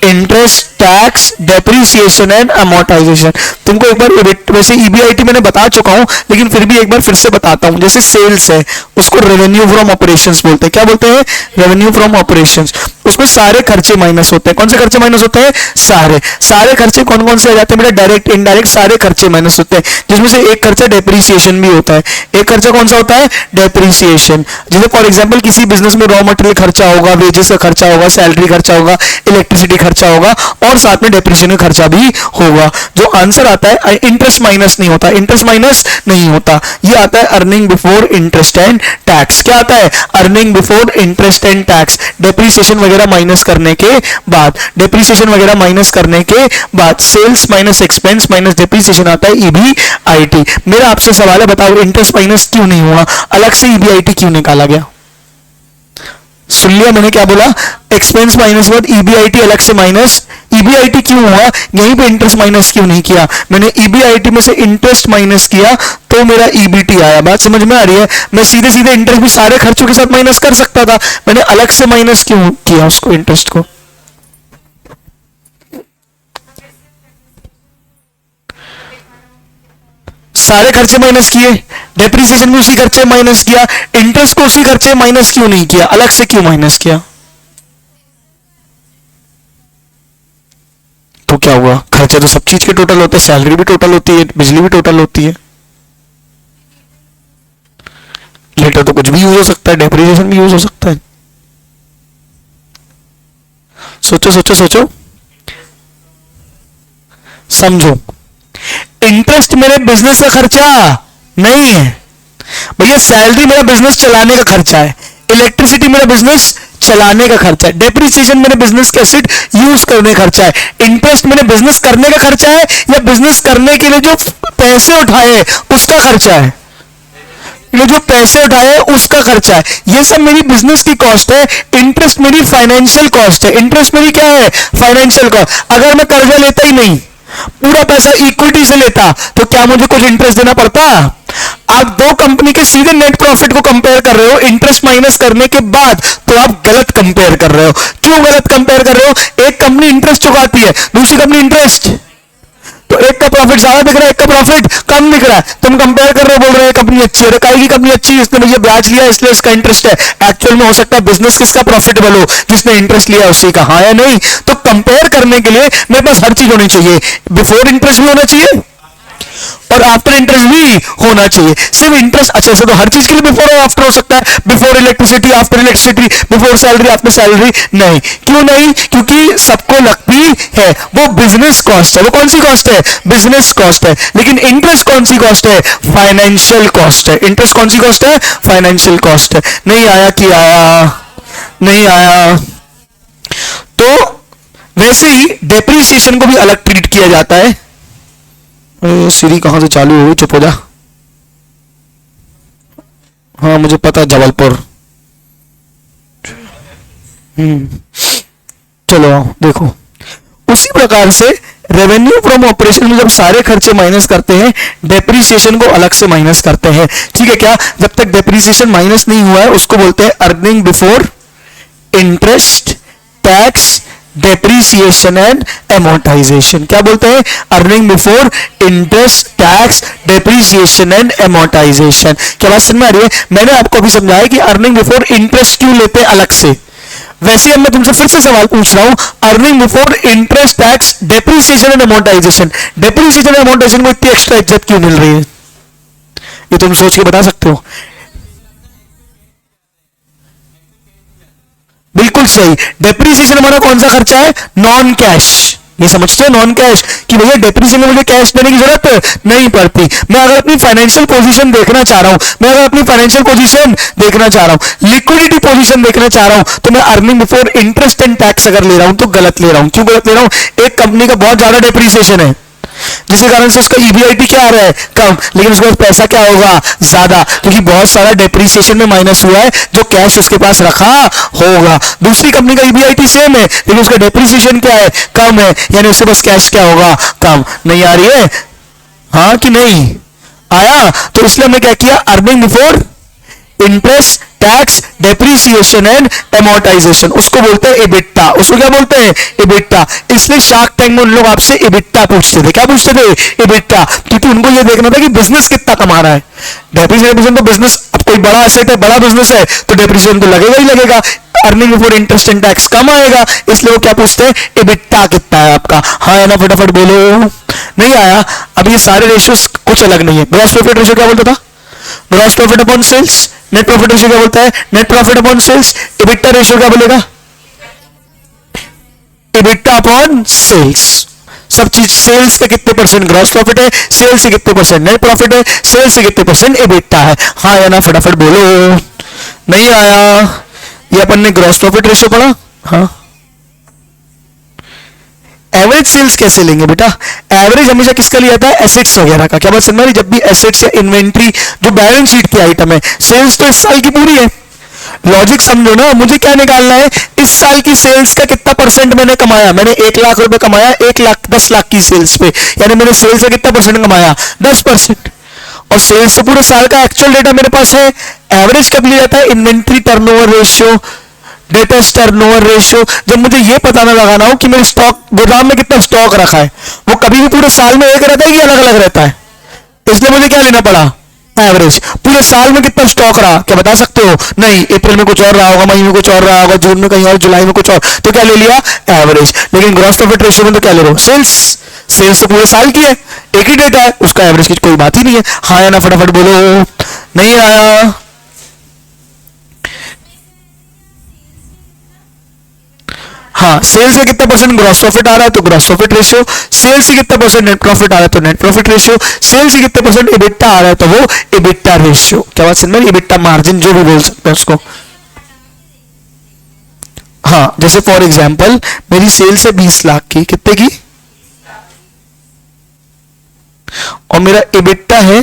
interest, tax, depreciation and amortisation. तुमको एक बार वैसे ईबीआईटी मैंने बता चुका हूं, लेकिन फिर भी एक बार फिर से बताता हूं। जैसे सेल्स है, उसको रेवेन्यू फ्रॉम ऑपरेशंस बोलते हैं। क्या बोलते हैं? Revenue from operations. उसमें सारे खर्चे माइनस होते हैं। कौन से खर्चे माइनस होते हैं? सारे खर्चे कौन कौन से आ जाते हैं बेटा? डायरेक्ट, इनडायरेक्ट सारे खर्चे माइनस होते हैं, जिसमें से एक खर्चा डेप्रिसिएशन भी होता है। एक खर्चा कौन सा होता है? डेप्रिसिएशन। जैसे फॉर एग्जाम्पल किसी बिजनेस में रॉ मटेरियल खर्चा होगा, वेजेस का खर्चा होगा, सैलरी खर्चा होगा, इलेक्ट्रिसिटी खर्चा होगा, और साथ में डेप्रिसिएशन का खर्चा भी होगा। जो आंसर आता है, इंटरेस्ट माइनस नहीं होता, इंटरेस्ट माइनस नहीं होता, ये आता है earning before interest and tax. क्या आता है? Earning before interest and tax. Depreciation वगैरह माइनस करने के बाद, डेप्रिसिएशन वगैरह माइनस करने के बाद sales minus expense minus depreciation आता है ईबीआईटी। मेरा आपसे सवाल है, बताओ इंटरेस्ट माइनस क्यों नहीं हुआ? अलग से ईबीआईटी क्यों निकाला गया? सुन लिया मैंने क्या बोला? एक्सपेंस माइनस वर्ड, ईबीआईटी अलग से माइनस। ईबीआईटी क्यों हुआ? यहीं पे इंटरेस्ट माइनस क्यों नहीं किया? मैंने ईबीआईटी में से इंटरेस्ट माइनस किया तो मेरा ईबीटी आया। बात समझ में आ रही है? मैं सीधे सीधे इंटरेस्ट भी सारे खर्चों के साथ माइनस कर सकता था, मैंने अलग से माइनस क्यों किया उसको, इंटरेस्ट को? सारे खर्चे माइनस किए, डेप्रिसिएशन भी उसी खर्चे माइनस किया, इंटरेस्ट को उसी खर्चे माइनस क्यों नहीं किया? अलग से क्यों माइनस किया? तो क्या हुआ? खर्चे तो सब चीज के टोटल होते हैं, सैलरी भी टोटल होती है, बिजली भी टोटल होती है, लेटर तो कुछ भी यूज हो सकता है, डेप्रिसिएशन भी यूज हो सकता है। सोचो सोचो सोचो, समझो। इंटरेस्ट मेरे बिजनेस का खर्चा नहीं है भैया, सैलरी मेरा बिजनेस चलाने का खर्चा है, इलेक्ट्रिसिटी मेरा बिजनेस चलाने का खर्चा है, डेप्रिसिएशन मैंने बिजनेस के एसेट यूज करने का खर्चा है, इंटरेस्ट मैंने बिजनेस करने का खर्चा है या बिजनेस करने के लिए जो पैसे उठाए उसका खर्चा है, ये जो पैसे उठाए उसका खर्चा है, ये सब मेरी बिजनेस की कॉस्ट है। इंटरेस्ट मेरी फाइनेंशियल कॉस्ट है, इंटरेस्ट मेरी क्या है, फाइनेंशियल कॉस्ट। अगर मैं कर्जा लेता ही नहीं, पूरा पैसा इक्विटी से लेता, तो क्या मुझे कुछ इंटरेस्ट देना पड़ता? आप दो कंपनी के सीधे नेट प्रॉफिट को कंपेयर कर रहे हो इंटरेस्ट माइनस करने के बाद, तो आप गलत कंपेयर कर रहे हो। क्यों गलत कंपेयर कर रहे हो? एक कंपनी इंटरेस्ट चुकाती है, दूसरी कंपनी इंटरेस्ट, तो एक का प्रॉफिट ज्यादा दिख रहा है, एक का प्रॉफिट कम दिख रहा है, तुम कंपेयर कर रहे हो, बोल रहे हो कंपनी अच्छी है, काई की कंपनी अच्छी है, इसने मुझे ब्याज लिया इसलिए इसका इंटरेस्ट है। एक्चुअल में हो सकता है बिजनेस किसका प्रॉफिटेबल हो, जिसने इंटरेस्ट लिया उसी का, हाँ या नहीं? तो कंपेयर करने के लिए मेरे पास हर चीज होनी चाहिए, बिफोर इंटरेस्ट भी होना चाहिए और आफ्टर इंटरेस्ट भी होना चाहिए। सिर्फ इंटरेस्ट, अच्छा ऐसे तो हर चीज के लिए बिफोर और आफ्टर हो सकता है, before electricity after electricity, before salary after salary, नहीं। क्यों नहीं? क्योंकि सबको लगती है वो बिजनेस कॉस्ट है। वो कौन सी कॉस्ट है? बिजनेस कॉस्ट है। लेकिन इंटरेस्ट कौन सी कॉस्ट है? फाइनेंशियल कॉस्ट है। इंटरेस्ट कौन सी कॉस्ट है? फाइनेंशियल कॉस्ट है। नहीं आया कि आया? नहीं आया। तो वैसे ही डेप्रीसिएशन को भी अलग ट्रीट किया जाता है। सीरी कहां से चालू हुई? चुप हो जा। हाँ मुझे पता, जबलपुर। चलो देखो, उसी प्रकार से रेवेन्यू फ्रॉम ऑपरेशन में जब सारे खर्चे माइनस करते हैं, डेप्रीसिएशन को अलग से माइनस करते हैं। ठीक है क्या? जब तक डेप्रीसिएशन माइनस नहीं हुआ है उसको बोलते हैं earning before interest, tax, depreciation and amortisation. क्या बोलते हैं? Earning before interest, tax, depreciation and amortisation. क्या बात समझ में आ रही है? मैंने आपको अभी समझाया कि अर्निंग बिफोर इंटरेस्ट क्यों लेते हैं अलग से। वैसे अब मैं तुमसे फिर से सवाल पूछ रहा हूं, earning before interest, tax, depreciation and amortisation, depreciation and amortisation को इतनी एक्स्ट्रा इज्जत क्यों मिल रही है? ये तुम सोच के बता सकते हो? बिल्कुल सही। डेप्रीसिएशन हमारा कौन सा खर्चा है? Non cash. ये समझते हो? नॉन कैश, कि भैया डेप्रीसिएशन में मुझे कैश देने की जरूरत नहीं पड़ती। मैं अगर अपनी फाइनेंशियल पोजीशन देखना चाह रहा हूं, मैं अगर अपनी फाइनेंशियल पोजीशन देखना चाह रहा हूं, लिक्विडिटी पोजीशन देखना चाह रहा हूं, तो मैं earning before interest and tax अगर ले रहा हूं तो गलत ले रहा हूं। क्यों गलत ले रहा हूं? एक कंपनी का बहुत ज्यादा डेप्रीसिएशन है, जिसके कारण से उसका ईबीआईटी क्या आ रहा है? कम, लेकिन उसके पास पैसा क्या होगा? ज्यादा, क्योंकि बहुत सारा डेप्रीसिएशन में माइनस हुआ है जो कैश उसके पास रखा होगा। दूसरी कंपनी का ईबीआईटी सेम है लेकिन उसका डेप्रीसिएशन क्या है? कम है, यानी उसके पास कैश क्या होगा? कम। नहीं आ रही है? हाँ कि नहीं आया? तो इसलिए हमने क्या किया? Earning before interest, tax, depreciation and amortisation, उसको बोलते हैं एबिटा। उसको क्या बोलते हैं? एबिटा। इसलिए शार्क टैंक में उन लोग आपसे एबिटा पूछते थे। क्या पूछते थे? एबिटा, क्योंकि उनको ये देखना था कि बिजनेस कितना कमा रहा है। डेप्रीसिएशन तो बिजनेस, अब कोई बड़ा एसेट है, बड़ा बिजनेस है, तो डेप्रीसिएशन तो लगेगा ही लगेगा। Earning before interest and tax कम आएगा, इसलिए वो क्या पूछते हैं? एबिटा कितना है आपका? हाँ या ना? फटाफट बोलो। नहीं आया? अब ये सारे रेशियोज कुछ अलग नहीं है। ग्रॉस प्रॉफिट रेशियो क्या बोलता था? Gross profit upon sales. Net profit ratio क्या बोलता है? Net profit upon sales. EBITDA ratio क्या बोलेगा? EBITDA upon sales. सब चीज सेल्स के कितने परसेंट ग्रॉस प्रॉफिट है, सेल्स से कितने परसेंट नेट प्रॉफिट है, सेल्स से कितने परसेंट इबिटा है। हाँ या ना? फटाफट बोलो। नहीं आया? ये अपन ने ग्रॉस प्रॉफिट रेशियो पढ़ा। हाँ, एवरेज सेल्स कैसे लेंगे बेटा? एवरेज हमेशा किसका लिया था? एसेट्स वगैरह का। क्या बात समझ में? जब भी एसेट्स या इन्वेंट्री जो बैलेंस शीट की आइटम है, सेल्स तो इस साल की पूरी है, लॉजिक समझो ना। मुझे क्या निकालना है? इस साल की सेल्स का कितना परसेंट मैंने कमाया। मैंने 1 लाख रुपए कमाया 10 लाख की सेल्स पे, यानी मैंने सेल्स का कितना परसेंट कमाया? 10%। और सेल्स तो पूरे साल का एक्चुअल डेटा मेरे पास है। एवरेज कब लिया जाता है? Inventory turnover ratio, debtors turnover ratio. जब मुझे ये पता ना लगाना हो कि मेरे स्टॉक गोदाम में कितना स्टॉक रखा है, वो कभी भी पूरे साल में एक रहता है कि अलग अलग रहता है, इसलिए मुझे क्या लेना पड़ा? एवरेज। पूरे साल में कितना स्टॉक रहा? क्या बता सकते हो? नहीं, अप्रैल में कुछ और रहा होगा, मई में कुछ और रहा होगा, जून में कहीं और, जुलाई में कुछ और, तो क्या ले लिया? एवरेज। लेकिन ग्रॉस प्रॉफिट रेशियो में तो क्या ले रहे हो? सेल्स। सेल्स तो पूरे साल की है, एक ही डेटा है, उसका एवरेज की कोई बात ही नहीं है। हाँ या ना? फटाफट बोलो। नहीं आया? हाँ, सेल्स से कितना परसेंट ग्रॉस प्रॉफिट आ रहा है तो ग्रॉस प्रॉफिट रेशियो, सेल्स से कितना परसेंट नेट प्रॉफिट आ रहा है तो नेट प्रॉफिट रेशियो, सेल्स से कितना परसेंट इबिट्टा आ रहा है तो वो इबिट्टा रेशियो। क्या बात समझ में? इबिट्टा मार्जिन जो भी बोल सकते हैं उसको। हाँ, जैसे फॉर एग्जाम्पल मेरी सेल्स है 20 लाख की, कितने की, और मेरा EBITDA है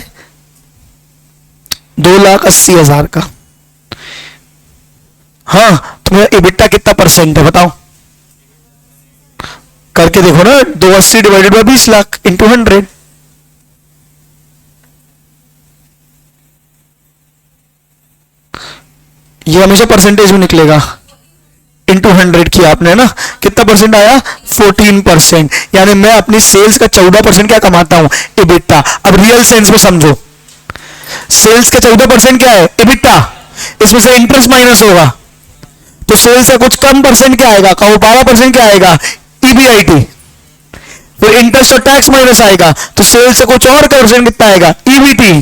2,80,000 का। हाँ, तो मेरा EBITDA कितना परसेंट है बताओ, करके देखो ना, 280 डिवाइडेड बाई 20 लाख इंटू 100। ये हमेशा परसेंटेज में निकलेगा, इंटू 100 किया आपने ना, कितना परसेंट आया, 14%। यानी मैं अपनी सेल्स का 14% क्या कमाता हूं, EBITDA। अब रियल सेंस में समझो, सेल्स का 14% क्या है, EBITDA, इसमें से इंटरेस्ट माइनस होगा, तो सेल्स का कुछ कम परसेंट क्या आएगा, कहो 12% क्या आएगा, EBIT। फिर इंटरेस्ट और टैक्स माइनस आएगा, तो सेल्स से कुछ और परसेंट कितना आएगा, EBT।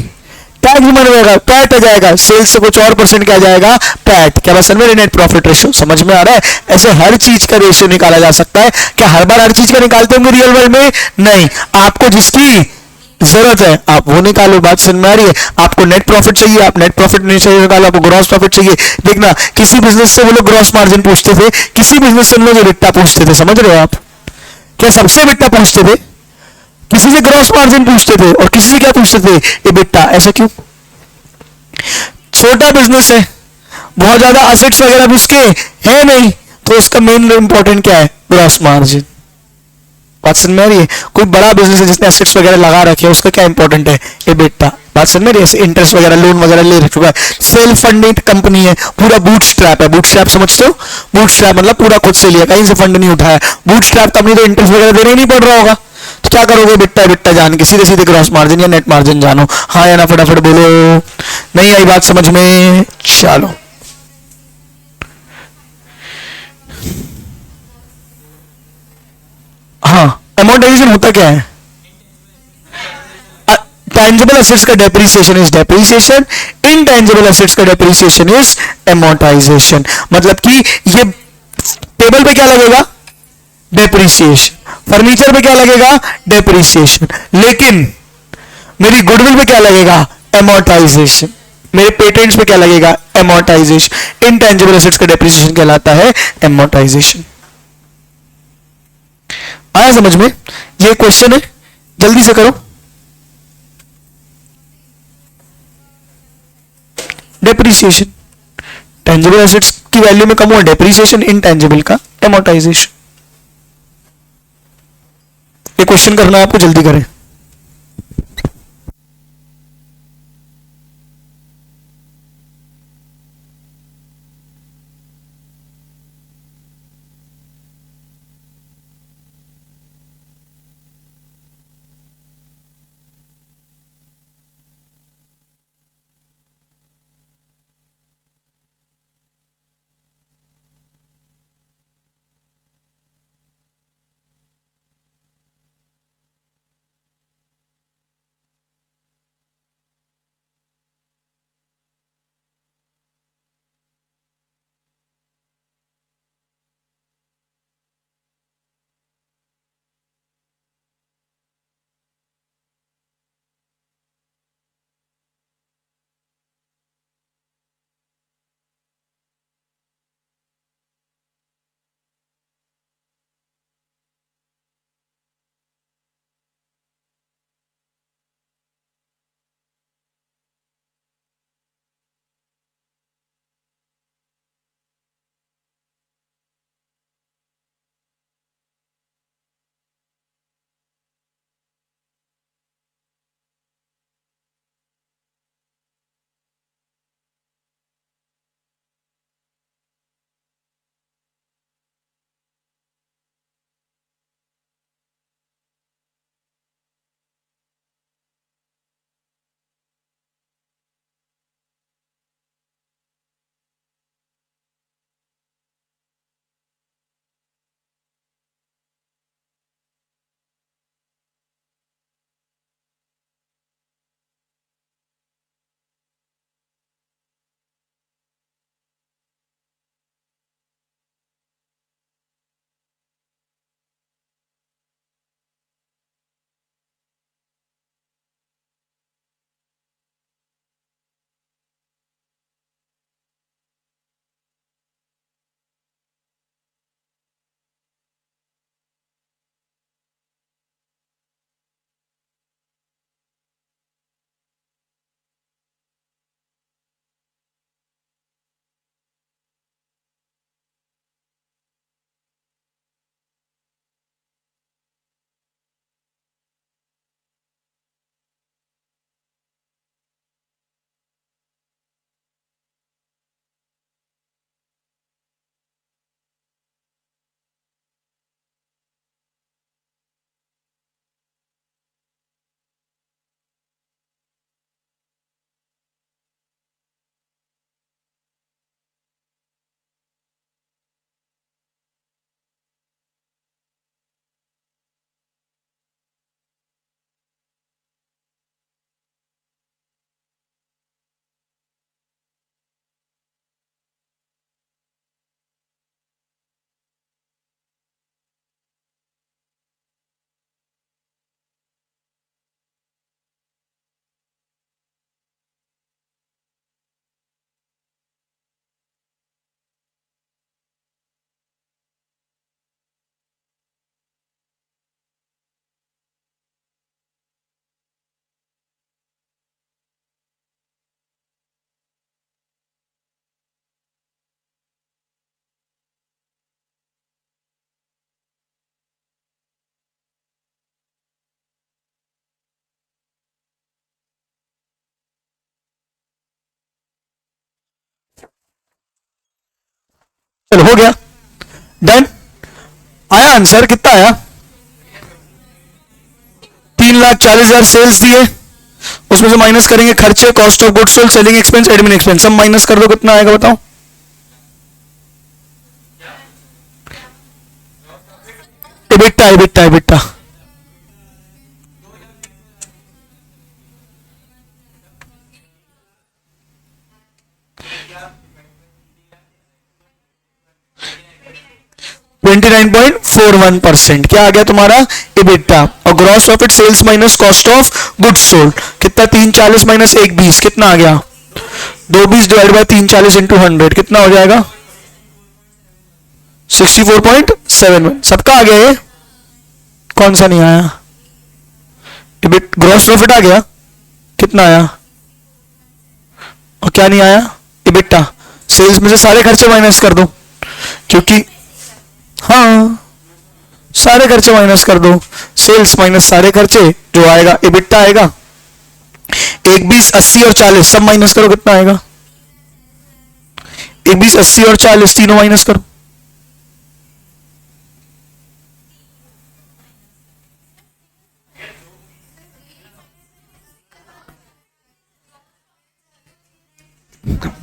टैक्स भी मानेगा, पैट आ जाएगा, सेल्स से कुछ और परसेंट क्या जाएगा, पैट। क्या बस मेरे नेट प्रॉफिट रेशियो समझ में आ रहा है। ऐसे हर चीज का रेशियो निकाला जा सकता है। क्या हर बार हर चीज का निकालते होंगे रियल वर्ल्ड में, नहीं, आपको जिसकी जरूरत है आप वो निकालो। बात समझ में आ रही है। आपको नेट प्रॉफिट चाहिए, आप नेट प्रॉफिट नहीं चाहिए निकालो, आपको ग्रॉस प्रॉफिट चाहिए। देखना, किसी बिजनेस से वो लोग ग्रॉस मार्जिन पूछते थे, किसी बिजनेस से उन लोग EBITDA पूछते थे, समझ रहे हो आप, क्या सबसे EBITDA पूछते थे, किसी से ग्रॉस मार्जिन पूछते थे और किसी से क्या पूछते थे, EBITDA। ऐसा क्यों, छोटा बिजनेस है, बहुत ज्यादा असेट्स वगैरह भी उसके है नहीं, तो उसका मेन इंपॉर्टेंट क्या है, ग्रॉस मार्जिन। बात समझ में आ रही है। कोई बड़ा बिजनेस है जिसने एसेट्स वगैरह लगा रखे हैं, उसका क्या इंपॉर्टेंट है, EBITDA। बात समझ में आ रही है। इंटरेस्ट वगैरह लोन वगैरह ले चुका है, सेल्फ फंडेड कंपनी है, पूरा बूटस्ट्रैप है। बूटस्ट्रैप समझते हो, बूटस्ट्रैप मतलब पूरा खुद से लिया, कहीं से फंड नहीं उठाया। बूटस्ट्रैप कंपनी तो इंटरेस्ट वगैरह देना ही नहीं पड़ रहा होगा, तो क्या करोगे, बिट्टा जान के सीधे सीधे ग्रॉस मार्जिन या नेट मार्जिन जानो। हाँ या ना, फटाफट बोलो। नहीं आई बात समझ में, चलो। हाँ, अमोर्टाइजेशन होता क्या है, टैंजिबल एसेट्स का depreciation is depreciation, intangible assets का डेप्रिसिएशन इज एमोर्टाइजेशन। मतलब कि ये टेबल पे क्या लगेगा, डेप्रिसिएशन, फर्नीचर पे क्या लगेगा, डेप्रिसिएशन, लेकिन मेरी गुडविल पे क्या लगेगा, एमोर्टाइजेशन, मेरे पेटेंट्स पे क्या लगेगा, एमोर्टाइजेशन। इनटैंजिबल एसेट्स का डेप्रिसिएशन कहलाता है एमोर्टाइजेशन। आया समझ में, ये क्वेश्चन है, जल्दी से करो। डेप्रिसिएशन, टेंजिबल एसेट्स की वैल्यू में कम हुआ डेप्रिसिएशन, इनटेंजिबल का एमोर्टाइजेशन। ये क्वेश्चन करना है आपको, जल्दी करें। चलो हो गया, डन। आया आंसर, कितना आया? 3,40,000 सेल्स दिए, उसमें से माइनस करेंगे खर्चे, cost of goods sold, selling expense, admin expense, सब माइनस कर दो, कितना आएगा बताओ? एबिटा एबिटा एबिटा %29.41 क्या आ गया तुम्हारा? एबिटा। और gross profit sales minus cost of goods sold कितना? 340 माइनस 120 कितना आ गया? 220 डिवाइड बाय 340 इंटू 100 कितना हो जाएगा? 64.71। सबका आ गया ये? कौन सा नहीं आया? ग्रॉस प्रॉफिट आ गया, कितना आया? और क्या नहीं आया? एबिटा। सेल्स में से सारे खर्चे माइनस कर दो, क्योंकि हाँ सारे खर्चे माइनस कर दो, सेल्स माइनस सारे खर्चे, जो आएगा एबिटा आएगा। 1, 20, 80 और 40 सब माइनस करो, कितना आएगा? 1, 20, 80 और 40 तीनों माइनस करो।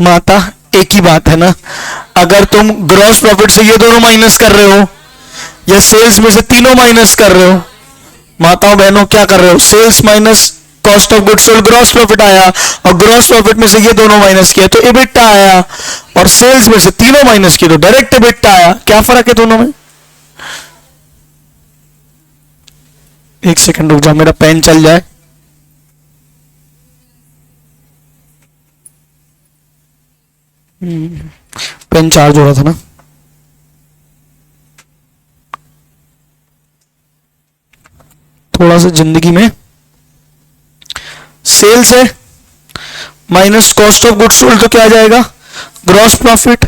माता एक ही बात है ना, अगर तुम ग्रॉस प्रॉफिट से ये दोनों माइनस कर रहे हो या सेल्स में से तीनों माइनस कर रहे हो, माताओं बहनों क्या कर रहे हो? Sales minus cost of goods sold gross profit आया, और ग्रॉस प्रॉफिट में से ये दोनों माइनस किया तो एबिटा आया, और सेल्स में से तीनों माइनस किए तो डायरेक्ट एबिटा आया। क्या फर्क है दोनों में? एक सेकंड रुक जाओ, मेरा पेन चल जाए। पेन चार्ज हो रहा था ना। थोड़ा सा जिंदगी में सेल्स है minus cost of goods sold तो क्या आ जाएगा? Gross profit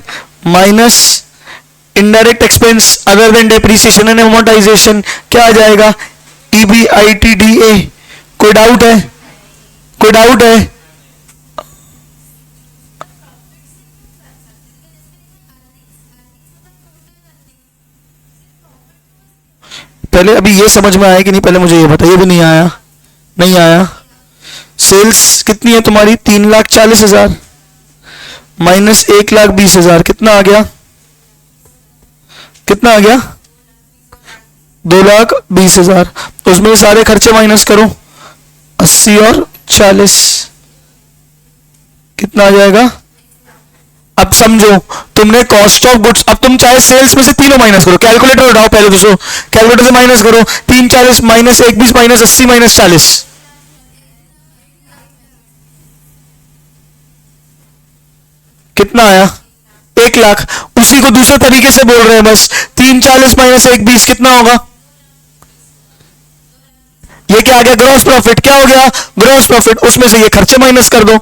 minus indirect expense other than depreciation and amortization क्या आ जाएगा? EBITDA। कोई डाउट है? कोई डाउट है? पहले अभी ये समझ में आया कि नहीं? पहले मुझे ये बताइए। भी नहीं आया? नहीं आया। सेल्स कितनी है तुम्हारी? 3,40,000 माइनस 1,20,000 कितना आ गया? कितना आ गया? 2,20,000। उसमें सारे खर्चे माइनस करो, 80 और 40 कितना आ जाएगा? अब समझो, तुमने कॉस्ट ऑफ गुड्स, अब तुम चाहे सेल्स में से तीनों माइनस करो, कैलकुलेटर उठाओ पहले दोस्तों, कैलकुलेटर से माइनस करो। 340 माइनस 120 माइनस 80 माइनस 40 कितना आया? 1,00,000। उसी को दूसरे तरीके से बोल रहे हैं बस। 340 माइनस 120 कितना होगा? ये क्या आ गया? Gross profit. क्या हो गया? Gross profit. उसमें से ये खर्चे माइनस कर दो,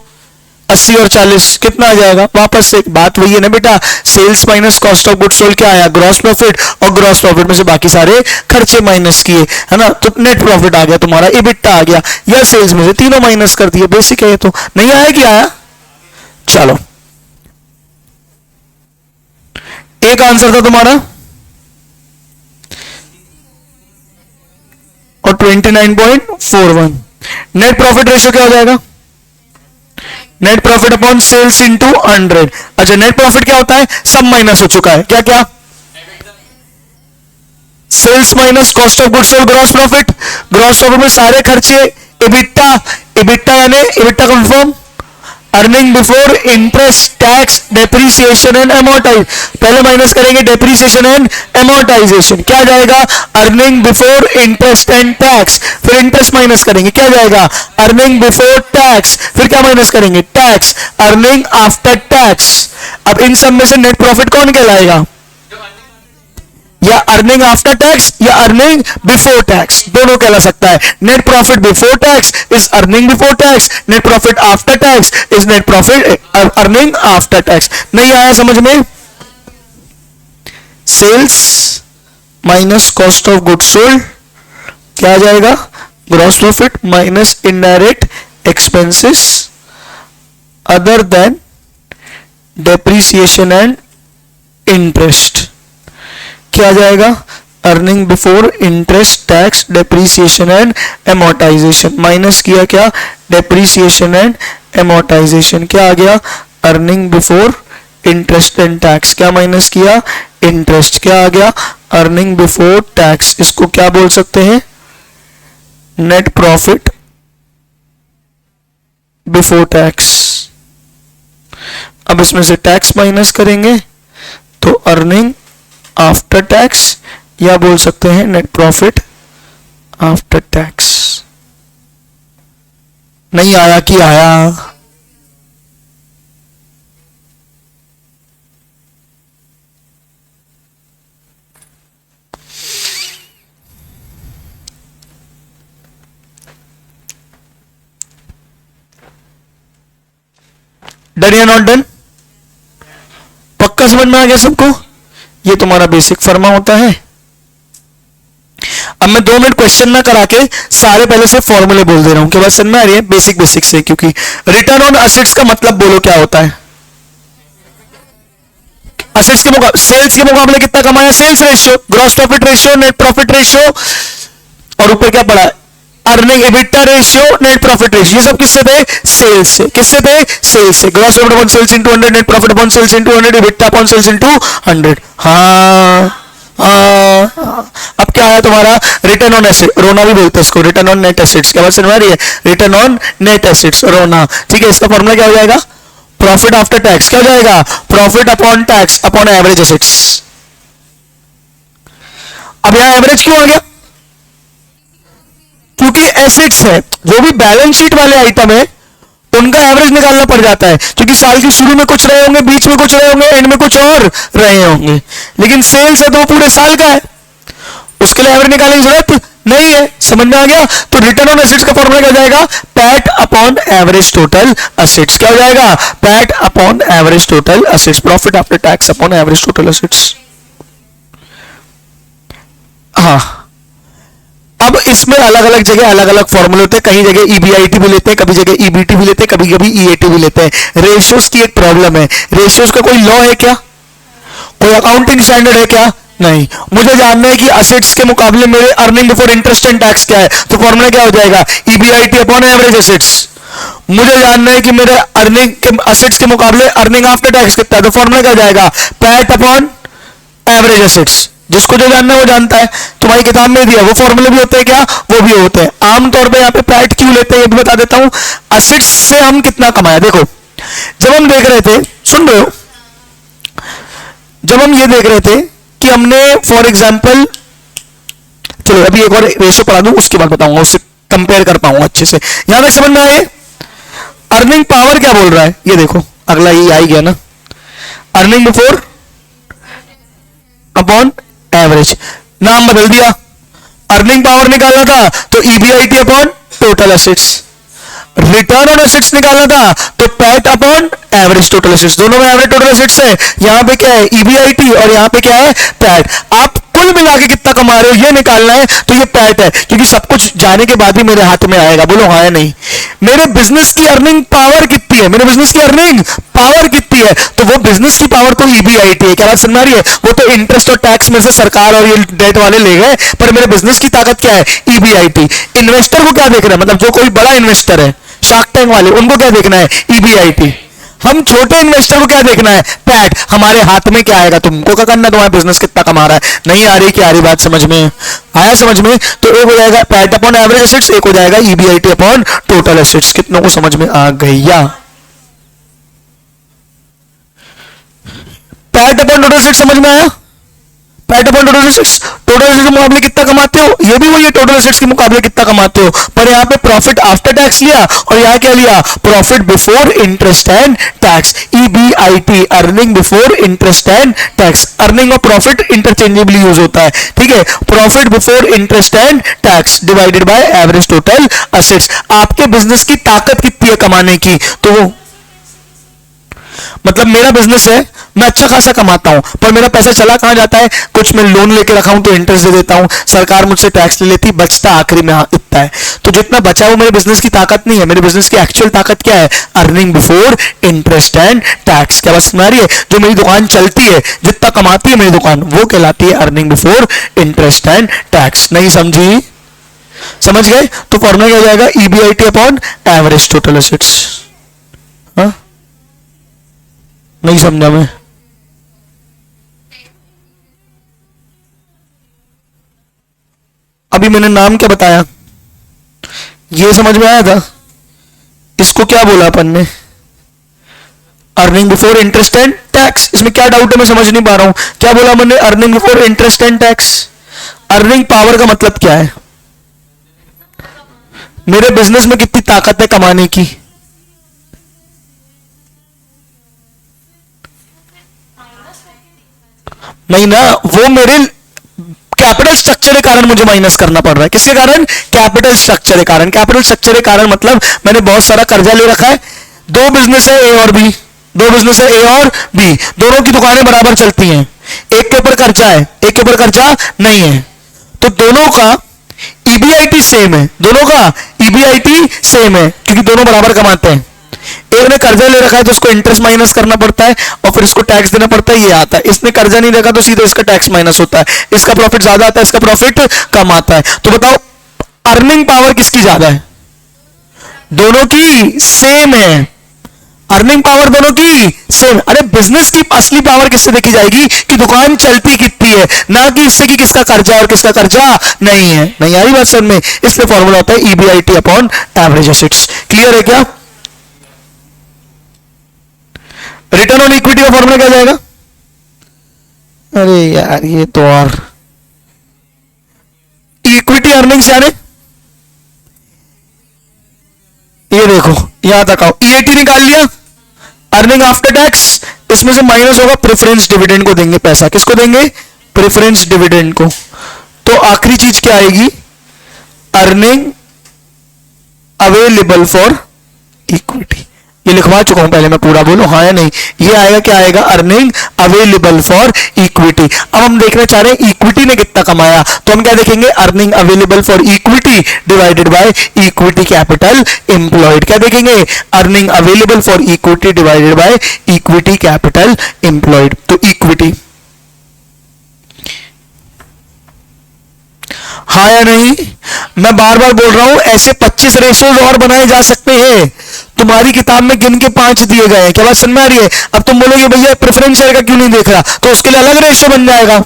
80 और 40 कितना आ जाएगा? वापस से बात वही है ना बेटा, sales minus cost of goods sold क्या आया? Gross profit. और ग्रॉस प्रॉफिट में से बाकी सारे खर्चे माइनस किए, है ना, तो नेट प्रॉफिट आ गया तुम्हारा, एबिटा आ गया। या सेल्स में से तीनों माइनस कर दिए, बेसिक है ये तो। नहीं आया? क्या आया? चलो, एक आंसर था तुम्हारा और 29.41। नेट प्रॉफिट रेशियो क्या हो जाएगा? Net profit upon sales into 100। अच्छा, नेट प्रॉफिट क्या होता है? सब माइनस हो चुका है। क्या क्या? Sales minus cost of goods sold gross profit, gross profit में सारे खर्चे, एबिटा। एबिटा यानी एबिटा का form earning before interest tax depreciation and amortize. पहले माइनस करेंगे डेप्रीसिएशन एंड अमोर्टाइजेशन, क्या जाएगा? Earning before interest and tax. फिर इंटरेस्ट माइनस करेंगे, क्या जाएगा? Earning before tax. फिर क्या माइनस करेंगे? टैक्स। Earning after tax. अब इन सब में से नेट प्रॉफिट कौन कहलाएगा? या अर्निंग आफ्टर टैक्स या अर्निंग बिफोर टैक्स, दोनों कहला सकता है। Net profit before tax is earning before tax, net profit after tax is net profit earning after tax. नहीं आया समझ में? Sales minus cost of goods sold क्या आ जाएगा? Gross profit minus indirect expenses other than depreciation and interest, क्या आ जाएगा, earning before interest tax depreciation and amortization, minus किया क्या, डेप्रीसिएशन एंड एमोर्टाइजेशन, क्या आ गया, earning before interest and tax, क्या माइनस किया, इंटरेस्ट, क्या आ गया, अर्निंग बिफोर टैक्स, इसको क्या बोल सकते हैं, नेट प्रॉफिट बिफोर टैक्स। अब इसमें से टैक्स माइनस करेंगे तो अर्निंग आफ्टर टैक्स, या बोल सकते हैं नेट प्रॉफिट आफ्टर टैक्स। नहीं आया कि आया, डन या नॉट डन, पक्का समझ में आ गया सबको, ये तुम्हारा बेसिक फर्मा होता है। अब मैं 2 मिनट क्वेश्चन ना करा के सारे पहले से फॉर्मूले बोल दे रहा हूं, क्या बात समझ में आ रही है, बेसिक बेसिक से, क्योंकि रिटर्न ऑन असेट्स का मतलब बोलो क्या होता है, असेट्स के मुकाबले, सेल्स के मुकाबले कितना कमाया, sales ratio, gross profit ratio, net profit ratio, और ऊपर क्या पड़ा, earning EBITDA ratio, net profit ratio, ये सब किससे थे, सेल्स से, किससे थे, सेल्स से, gross profit upon sales into 100, net profit upon sales into 100, EBITDA upon sales into 100। हाँ अब क्या आया तुम्हारा, रिटर्न ऑन एसेट, रोना भी बोलते हैं इसको, रिटर्न ऑन नेट एसेट्स, क्या बात समझ में आ रही है, रिटर्न ऑन नेट एसेट्स, रोना, ठीक है। इसका फॉर्मूला क्या हो जाएगा, प्रॉफिट आफ्टर टैक्स, क्या हो जाएगा, profit upon tax upon average assets. अब यहां एवरेज क्यों आ गया, क्योंकि एसेट्स है, जो भी बैलेंस शीट वाले आइटम है उनका एवरेज निकालना पड़ जाता है, क्योंकि साल के शुरू में कुछ रहे होंगे, बीच में कुछ रहे होंगे, एंड में कुछ और रहे होंगे, लेकिन सेल्स है तो वो पूरे साल का है, उसके लिए एवरेज निकालने की जरूरत नहीं है, समझ में आ गया। तो रिटर्न ऑन एसेट्स का फॉर्मूला क्या हो जाएगा, PAT upon average total assets, क्या हो जाएगा, PAT upon average total assets, profit after tax upon average total assets. हाँ, अब इसमें अलग अलग जगह अलग अलग फॉर्मूले होते हैं, कहीं जगह ईबीआईटी भी लेते हैं, कभी जगह ईबीटी भी लेते हैं, कभी कभी ईएटी भी लेते हैं। रेशियोज की एक प्रॉब्लम है, रेशियोज का कोई लॉ है क्या, कोई अकाउंटिंग स्टैंडर्ड है क्या, नहीं। मुझे जानना है कि असेट्स के मुकाबले मेरे earning before interest and tax क्या है, तो फॉर्मूला क्या हो जाएगा, ईबीआईटी अपॉन एवरेज असेट्स। मुझे जानना है कि मेरे अर्निंग के असेट्स के मुकाबले अर्निंग आफ्टर टैक्स कितना है, तो फॉर्मूला क्या हो जाएगा, पैट अपॉन एवरेज असेट्स। जिसको जो जानना है वो जानता है, तुम्हारी किताब में दिया, वो फॉर्मूले भी होते हैं क्या, वो भी होते हैं। आमतौर पे यहाँ पे पैट क्यों लेते हैं ये भी बता देता हूं। असेट्स से हम कितना कमाया, देखो जब हम देख रहे थे, सुन रहे हो, जब हम ये देख रहे थे कि हमने फॉर एग्जाम्पल, चलो अभी एक और रेशो पढ़ा दूं उसके बाद बताऊंगा, उससे कंपेयर कर पाऊंगा अच्छे से। यहां तक समझ में आए, अर्निंग पावर क्या बोल रहा है, ये देखो अगला ये आ गया ना, अर्निंग बिफोर अपॉन एवरेज, नाम बदल दिया, अर्निंग पावर निकालना था तो EBIT upon total assets, return on assets निकालना था तो PAT upon average total assets, दोनों में एवरेज टोटल असेट्स है, यहां पे क्या है ईबीआईटी और यहां पे क्या है पैट। आप कुल मिला के कितना कमा रहे हो ये निकालना है, तो ये पैट है, क्योंकि सब कुछ जाने के बाद ही मेरे हाथ में आएगा, बोलो हाँ या नहीं। मेरे बिजनेस की अर्निंग पावर कितनी है, मेरे बिजनेस की अर्निंग पावर कितनी है, तो वो बिजनेस की पावर तो ईबीआईटी है, क्या बात समझ आ रही है, वो तो इंटरेस्ट और टैक्स में से सरकार और ये डेट वाले ले गए, पर मेरे बिजनेस की ताकत क्या है, ईबीआईटी। इन्वेस्टर को क्या देखना है, मतलब जो कोई बड़ा इन्वेस्टर है, शार्क टैंक वाले, उनको क्या देखना है, ईबीआईटी। हम छोटे इन्वेस्टर को क्या देखना है, पैट। हमारे हाथ में क्या आएगा, तुमको क्या करना है, तुम्हारा बिजनेस कितना कमा रहा है। नहीं आ रही, क्या आ रही बात समझ में, आया समझ में, तो एक हो जाएगा पैट अपॉन एवरेज एसेट्स, एक हो जाएगा ईबीआईटी अपॉन टोटल एसेट्स। कितनों को समझ में आ गया, पैट अपॉन टोटल एसेट्स समझ में आया, PAT upon total assets, total assets के मुकाबले कितना कमाते हो, ये भी वही है, टोटल एसेट्स के मुकाबले कितना कमाते हो, पर यहाँ पे प्रॉफिट आफ्टर टैक्स लिया और यहाँ क्या लिया, profit before interest and tax, EBIT, earning before interest and tax. Earning और प्रॉफिट इंटरचेंजेबली यूज होता है, ठीक है। Profit before interest and tax divided by average total assets. आपके बिजनेस की ताकत कितनी है कमाने की, तो वो मतलब मेरा बिजनेस है, मैं अच्छा खासा कमाता हूं, पर मेरा पैसा चला कहां जाता है? कुछ मैं लोन लेके रखा हूं तो इंटरेस्ट दे देता हूं, सरकार मुझसे टैक्स ले लेती, बचता आखिरी में इतना है। तो जितना बचा वो मेरे बिजनेस की ताकत नहीं है। मेरे बिजनेस की एक्चुअल ताकत क्या है? Earning before interest and tax. क्या बस सुना रही है? जो मेरी दुकान चलती है, जितना कमाती है मेरी दुकान, वो कहलाती है earning before interest and tax. नहीं समझी? समझ गए? तो फॉर्मूला क्या हो जाएगा? EBIT upon average total assets. हाँ, नहीं समझा मैं? अभी मैंने नाम क्या बताया? ये समझ में आया था? इसको क्या बोला अपन ने? Earning before interest and tax. इसमें क्या डाउट है? मैं समझ नहीं पा रहा हूं। क्या बोला मैंने? Earning before interest and tax. Earning power का मतलब क्या है? मेरे बिजनेस में कितनी ताकत है कमाने की? नहीं ना, वो मेरे कैपिटल स्ट्रक्चर के कारण मुझे माइनस करना पड़ रहा है। किसके कारण? कैपिटल स्ट्रक्चर के कारण। कैपिटल स्ट्रक्चर के कारण मतलब मैंने बहुत सारा कर्जा ले रखा है। दो बिजनेस है, ए और बी। दो बिजनेस है, ए और बी। दोनों की दुकानें बराबर चलती हैं। एक के ऊपर कर्जा है, एक के ऊपर कर्जा नहीं है, तो दोनों का ईबीआईटी सेम है। दोनों का ईबीआईटी सेम है क्योंकि दोनों बराबर कमाते हैं। एक ने कर्जा ले रखा है तो उसको इंटरेस्ट माइनस करना पड़ता है और फिर इसको टैक्स देना पड़ता है, ये आता है। इसने कर्जा नहीं रखा तो सीधे इसका टैक्स माइनस होता है। इसका प्रॉफिट ज्यादा आता है, इसका प्रॉफिट कम आता है। तो बताओ अर्निंग पावर किसकी ज्यादा है? दोनों की सेम है। अर्निंग पावर दोनों की सेम। अरे बिजनेस की असली पावर किससे देखी जाएगी? कि दुकान चलती कितनी है, ना कि इससे कि किसका कर्जा और किसका कर्जा नहीं है। नहीं आ रही बात समझ में? इसलिए फॉर्मूला होता है EBIT upon average assets. Clear है क्या? रिटर्न ऑन इक्विटी का फॉर्मूला क्या जाएगा? अरे यार ये तो, और इक्विटी अर्निंग्स यानी ये देखो यहां तक आओ, ईएटी निकाल लिया, अर्निंग आफ्टर टैक्स, इसमें से माइनस होगा प्रेफरेंस डिविडेंड को देंगे पैसा। किसको देंगे? प्रेफरेंस डिविडेंड को। तो आखिरी चीज क्या आएगी? Earning available for equity. ये लिखवा चुका हूं पहले मैं, पूरा बोलो हाँ या नहीं। ये आएगा, क्या आएगा? Earning available for equity. अब हम देखना चाह रहे हैं इक्विटी ने कितना कमाया, तो हम क्या देखेंगे? Earning available for equity divided by equity capital employed. क्या देखेंगे? Earning available for equity divided by equity capital employed. तो इक्विटी, हाँ या नहीं? मैं बार बार बोल रहा हूं, ऐसे 25 रेशियोज और बनाए जा सकते हैं। तुम्हारी किताब में गिन के 5 दिए गए हैं। क्या बात समझ में आ रही है? अब तुम बोलोगे भैया प्रेफरेंस शेयर का क्यों नहीं देख रहा, तो उसके लिए अलग रेशियो बन जाएगा।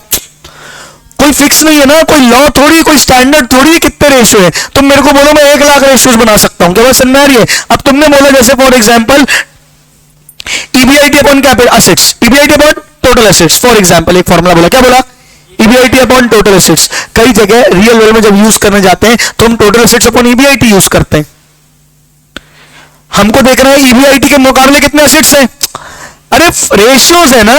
कोई फिक्स नहीं है ना, कोई लॉ थोड़ी, कोई स्टैंडर्ड थोड़ी कितने रेशियो है। तुम मेरे को बोलो मैं 1 लाख रेशियोज बना सकता हूं। क्या बात समझ में आ रही है? अब तुमने बोला जैसे for example EBIT upon capital assets, EBIT upon total assets. For example एक फॉर्मूला बोला, क्या बोला? EBIT upon total assets. कई जगह रियल वर्ल्ड में जब यूज करने जाते हैं तो हम total assets upon EBIT use करते हैं। हमको देखना है ईबीआईटी के मुकाबले कितने एसेट्स हैं। अरे रेशियोज है ना,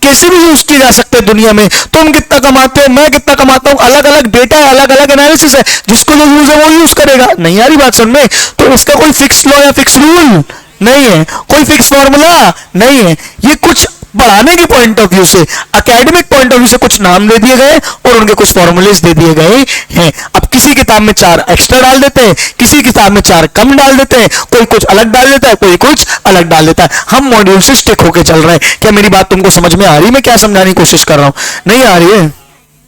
कैसे भी यूज किए जा सकते हैं दुनिया में। तुम कितना कमाते हो, मैं कितना कमाता हूं, अलग अलग डेटा है, अलग अलग एनालिसिस है। जिसको जो यूज है वो यूज करेगा। नहीं आ रही बात समझ में? तो इसका कोई फिक्स लॉ या फिक्स रूल नहीं है, कोई फिक्स फॉर्मूला नहीं है। ये कुछ बढ़ाने के पॉइंट ऑफ व्यू से, एकेडमिक पॉइंट ऑफ व्यू से कुछ नाम दे दिए गए और उनके कुछ फॉर्मूलेस दे दिए गए हैं। अब किसी किताब में 4 एक्स्ट्रा डाल देते हैं, किसी किताब में 4 कम डाल देते हैं, कोई कुछ अलग डाल देता है, कोई कुछ अलग डाल देता है। हम मॉड्यूल से स्टिक होके चल रहे हैं। क्या मेरी बात तुमको समझ में आ रही है? मैं क्या समझाने की कोशिश कर रहा हूं? नहीं आ रही है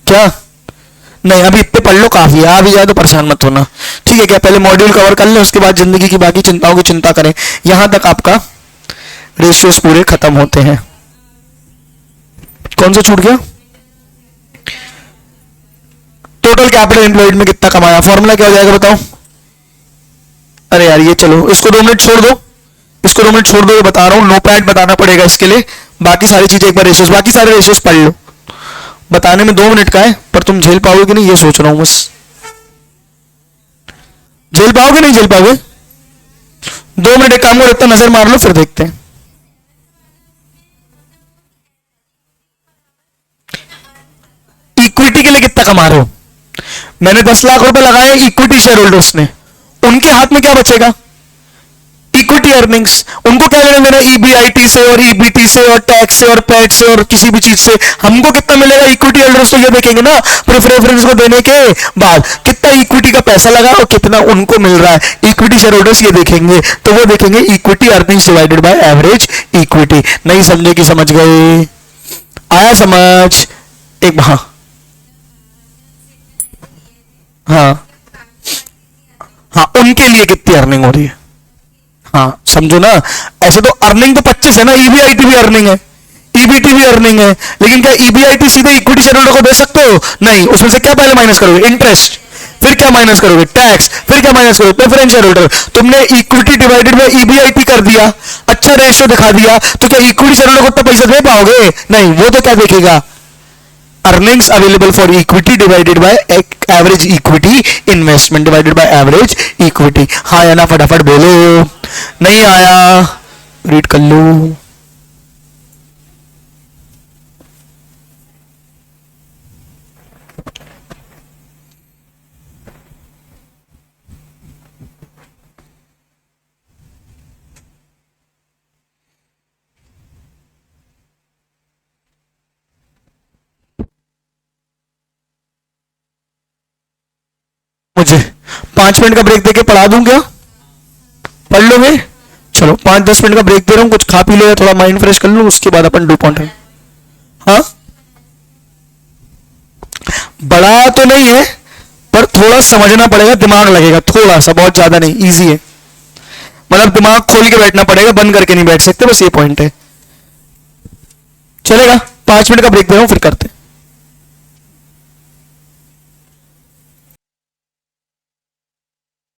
क्या? नहीं, अभी इतने पढ़ लो, काफी है। आ भी जाए तो परेशान मत होना, ठीक है? क्या पहले मॉड्यूल कवर कर ले, उसके बाद जिंदगी की बाकी चिंताओं की चिंता करें। यहां तक आपका रेशियोज पूरे खत्म होते हैं। कौन सा छूट गया? टोटल कैपिटल एम्प्लॉयड में कितना कमाया। फॉर्मूला क्या हो जाएगा बताओ? अरे यार ये चलो, इसको 2 मिनट छोड़ दो, इसको 2 मिनट छोड़ दो, ये बता रहा हूं। नो पैड बताना पड़ेगा इसके लिए। बाकी सारी चीजें एक बार रेशियोज, बाकी सारे रेशियोज पढ़ लो। बताने में 2 मिनट का है, पर तुम झेल पाओगे कि नहीं ये सोच रहा हूं बस। झेल पाओगे नहीं झेल पाओगे? 2 मिनट एक काम करो, इतना नजर मार लो फिर देखते हैं। इक्विटी के लिए कितना कमा रहे हो? मैंने 10 लाख रुपए लगाए इक्विटी शेयर होल्डर्स ने, उनके हाथ में क्या बचेगा? इक्विटी अर्निंग्स, उनको क्या लेना देना ईबीआईटी से और ईबीटी से और टैक्स से और पैट से और किसी भी चीज से, हमको कितना मिलेगा इक्विटी होल्डर्स तो ये देखेंगे ना प्रेफरेंस को देने के बाद कितना इक्विटी का पैसा लगा और कितना उनको मिल रहा है, इक्विटी शेयर होल्डर्स ये देखेंगे, तो वो देखेंगे equity earnings divided by average equity. नहीं समझे कि समझ गए? आया समझ? एक हाँ हाँ उनके लिए कितनी अर्निंग हो रही है, हाँ समझो ना। ऐसे तो अर्निंग तो 25 है ना, ईबीआईटी भी अर्निंग है, ईबीटी भी अर्निंग है, लेकिन क्या ईबीआईटी सीधे इक्विटी शेयर होल्डर को दे सकते हो? नहीं, उसमें से क्या पहले माइनस करोगे? इंटरेस्ट, फिर क्या माइनस करोगे? टैक्स, फिर क्या माइनस करोगे? Preference share holder. तुमने इक्विटी डिवाइडेड बाय ईबीआईटी कर दिया, अच्छा रेशियो दिखा दिया, तो क्या इक्विटी शेयर होल्डर को उतना पैसा दे पाओगे? नहीं, वो तो क्या देखेगा? Earnings available for equity divided by average equity, investment divided by average equity. हाँ या ना फटाफट बोलो, नहीं आया रीड कर लो। मुझे 5 मिनट का ब्रेक देके पढ़ा दूं क्या? पढ़ लोगे? चलो 5-10 मिनट का ब्रेक दे रहा हूं, कुछ खा पी लो, थोड़ा माइंड फ्रेश कर लो, उसके बाद अपन डू पॉइंट है। हाँ बड़ा तो नहीं है पर थोड़ा समझना पड़ेगा, दिमाग लगेगा थोड़ा सा, बहुत ज्यादा नहीं, इजी है, मतलब दिमाग खोल के बैठना पड़ेगा, बंद करके नहीं बैठ सकते, बस ये पॉइंट है। चलेगा? 5 मिनट का ब्रेक दे रहा हूं, फिर करते हैं।